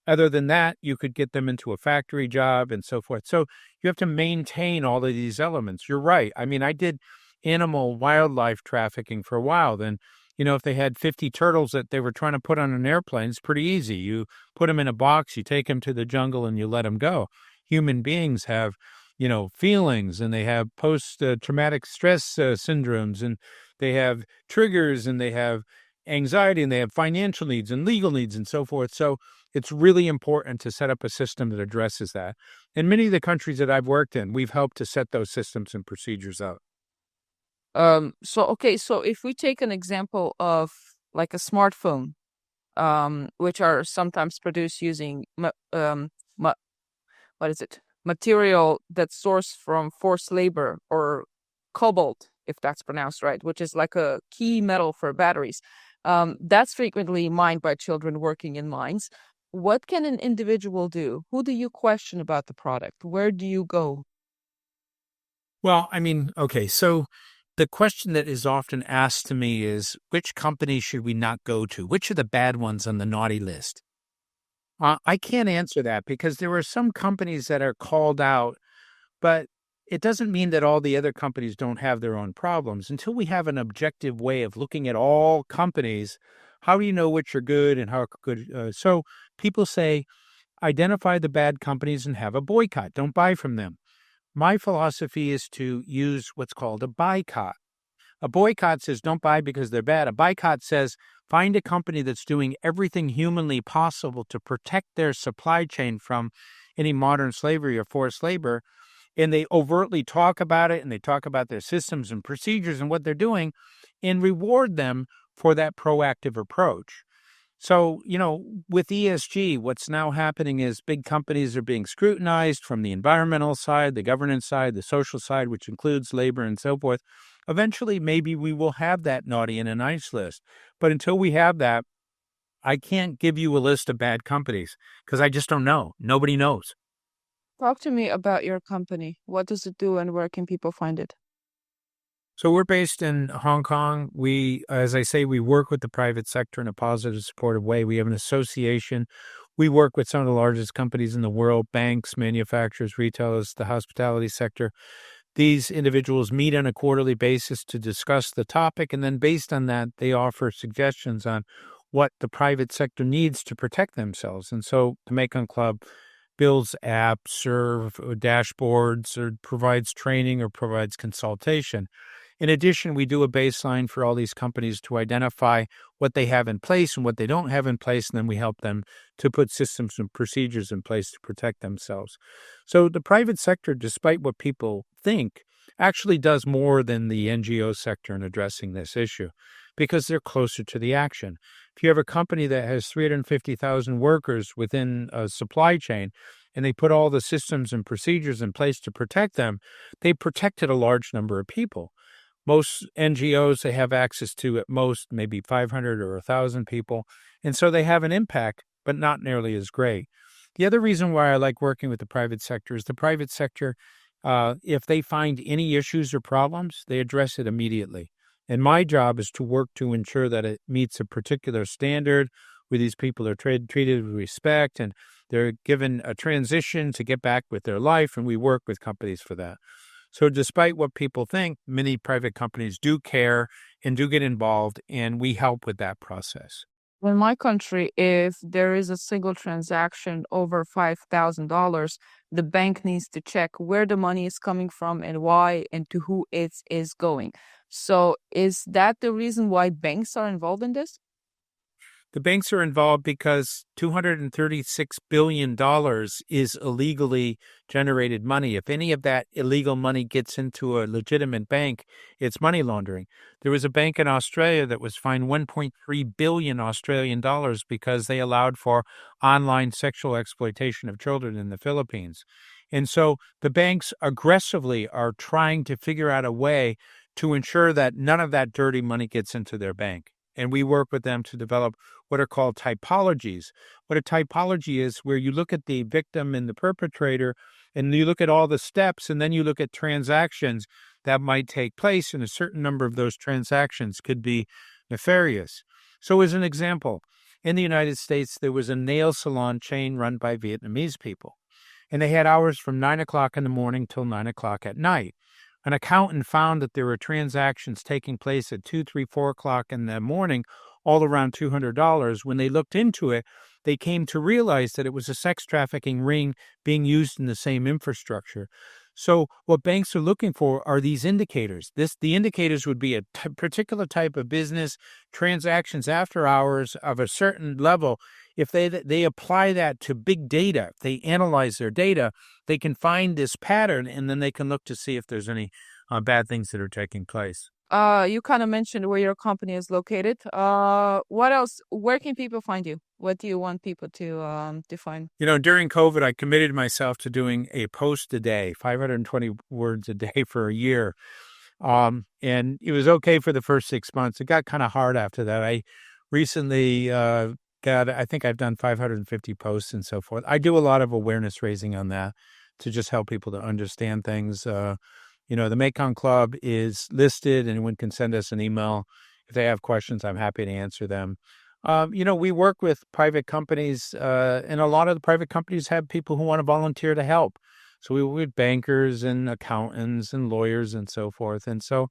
[SPEAKER 1] other than that, you could get them into a factory job and so forth. So you have to maintain all of these elements. You're right. I mean, I did wildlife trafficking for a while. Then, if they had 50 turtles that they were trying to put on an airplane, it's pretty easy. You put them in a box, you take them to the jungle, and you let them go. Human beings have, feelings, and they have post-traumatic stress syndromes, and they have triggers, and they have anxiety, and they have financial needs and legal needs and so forth. So it's really important to set up a system that addresses that. In many of the countries that I've worked in, we've helped to set those systems and procedures out.
[SPEAKER 3] So if we take an example of like a smartphone, which are sometimes produced using material that's sourced from forced labor, or cobalt, if that's pronounced right, which is like a key metal for batteries. That's frequently mined by children working in mines. What can an individual do? Who do you question about the product? Where do you go?
[SPEAKER 1] Well, I mean, okay, so the question that is often asked to me is, which company should we not go to? Which are the bad ones on the naughty list? I can't answer that, because there are some companies that are called out, but it doesn't mean that all the other companies don't have their own problems. Until we have an objective way of looking at all companies, how do you know which are good and how good? So people say, identify the bad companies and have a boycott. Don't buy from them. My philosophy is to use what's called a boycott. A boycott says don't buy because they're bad. A boycott says find a company that's doing everything humanly possible to protect their supply chain from any modern slavery or forced labor. And they overtly talk about it, and they talk about their systems and procedures and what they're doing, and reward them for that proactive approach. So, with ESG, what's now happening is big companies are being scrutinized from the environmental side, the governance side, the social side, which includes labor and so forth. Eventually, maybe we will have that naughty and a nice list. But until we have that, I can't give you a list of bad companies, because I just don't know. Nobody knows.
[SPEAKER 3] Talk to me about your company. What does it do, and where can people find it?
[SPEAKER 1] So we're based in Hong Kong. As I say, we work with the private sector in a positive, supportive way. We have an association. We work with some of the largest companies in the world, banks, manufacturers, retailers, the hospitality sector. These individuals meet on a quarterly basis to discuss the topic, and then based on that, they offer suggestions on what the private sector needs to protect themselves. And so the Mekong Club builds apps, dashboards, or provides training or provides consultation. In addition, we do a baseline for all these companies to identify what they have in place and what they don't have in place, and then we help them to put systems and procedures in place to protect themselves. So the private sector, despite what people think, actually does more than the NGO sector in addressing this issue because they're closer to the action. If you have a company that has 350,000 workers within a supply chain and they put all the systems and procedures in place to protect them, they protected a large number of people. Most NGOs, they have access to at most maybe 500 or 1,000 people, and so they have an impact, but not nearly as great. The other reason why I like working with the private sector is the private sector, if they find any issues or problems, they address it immediately. And my job is to work to ensure that it meets a particular standard where these people are treated with respect and they're given a transition to get back with their life, and we work with companies for that. So despite what people think, many private companies do care and do get involved, and we help with that process.
[SPEAKER 3] In my country, if there is a single transaction over $5,000, the bank needs to check where the money is coming from and why and to who it is going. So is that the reason why banks are involved in this?
[SPEAKER 1] The banks are involved because $236 billion is illegally generated money. If any of that illegal money gets into a legitimate bank, it's money laundering. There was a bank in Australia that was fined 1.3 billion Australian dollars because they allowed for online sexual exploitation of children in the Philippines. And so the banks aggressively are trying to figure out a way to ensure that none of that dirty money gets into their bank. And we work with them to develop what are called typologies. What a typology is where you look at the victim and the perpetrator, and you look at all the steps, and then you look at transactions that might take place, and a certain number of those transactions could be nefarious. So as an example, in the United States, there was a nail salon chain run by Vietnamese people, and they had hours from 9 o'clock in the morning till 9 o'clock at night. An accountant found that there were transactions taking place at 2, 3, 4 o'clock in the morning, all around $200. When they looked into it, they came to realize that it was a sex trafficking ring being used in the same infrastructure. So what banks are looking for are these indicators. The indicators would be a particular type of business, transactions after hours of a certain level. If they apply that to big data, if they analyze their data, they can find this pattern, and then they can look to see if there's any bad things that are taking place.
[SPEAKER 3] You kind of mentioned where your company is located. What else? Where can people find you? What do you want people to find?
[SPEAKER 1] During COVID, I committed myself to doing a post a day, 520 words a day for a year. And it was okay for the first 6 months. It got kind of hard after that. I recently I think I've done 550 posts and so forth. I do a lot of awareness raising on that to just help people to understand things. The Mekong Club is listed, and one can send us an email. If they have questions, I'm happy to answer them. We work with private companies, and a lot of the private companies have people who want to volunteer to help. So we work with bankers and accountants and lawyers and so forth. And so,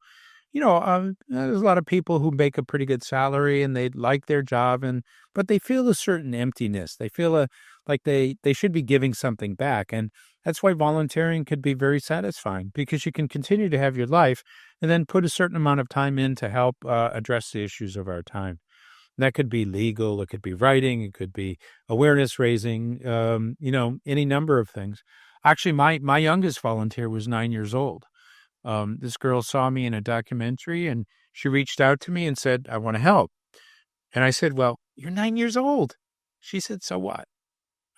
[SPEAKER 1] there's a lot of people who make a pretty good salary and they like their job, but they feel a certain emptiness. They feel like they should be giving something back. And that's why volunteering could be very satisfying, because you can continue to have your life and then put a certain amount of time in to help address the issues of our time. That could be legal, it could be writing, it could be awareness raising, any number of things. Actually, my youngest volunteer was 9 years old. This girl saw me in a documentary, and she reached out to me and said, "I want to help." And I said, "Well, you're 9 years old." She said, "So what?"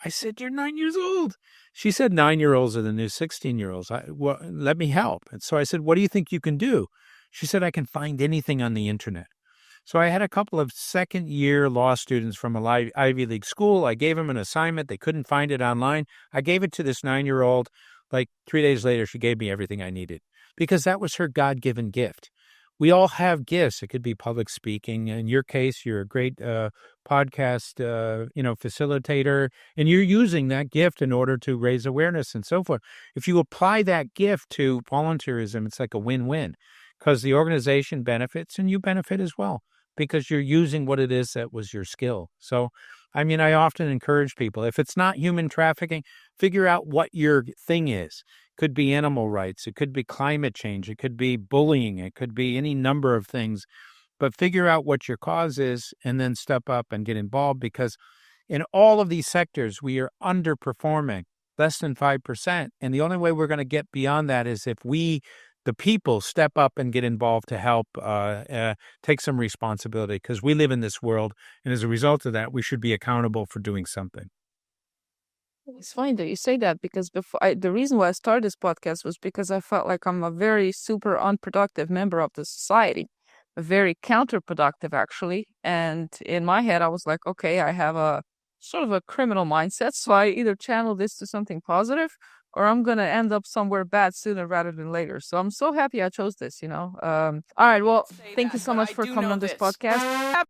[SPEAKER 1] I said, "You're 9 years old." She said, 9-year-olds are the new 16-year-olds. Well, let me help. And so I said, "What do you think you can do?" She said, "I can find anything on the internet." So I had a couple of second-year law students from a Ivy League school. I gave them an assignment. They couldn't find it online. I gave it to this 9-year-old. Like 3 days later, she gave me everything I needed, because that was her God-given gift. we all have gifts. It could be public speaking. In your case, you're a great podcast, facilitator, and you're using that gift in order to raise awareness and so forth. If you apply that gift to volunteerism, it's like a win-win because the organization benefits and you benefit as well because you're using what it is that was your skill. So, I mean, I often encourage people, if it's not human trafficking, figure out what your thing is. Could be animal rights. It could be climate change. It could be bullying. It could be any number of things. But figure out what your cause is and then step up and get involved because in all of these sectors, we are underperforming, less than 5%. And the only way we're going to get beyond that is if we, the people, step up and get involved to help take some responsibility because we live in this world. And as a result of that, we should be accountable for doing something.
[SPEAKER 3] It's funny that you say that because the reason why I started this podcast was because I felt like I'm a very super unproductive member of the society, very counterproductive actually. And in my head, I was like, okay, I have a sort of a criminal mindset, so I either channel this to something positive or I'm gonna end up somewhere bad sooner rather than later. So I'm so happy I chose this. All right, well, thank you so much for coming on this podcast.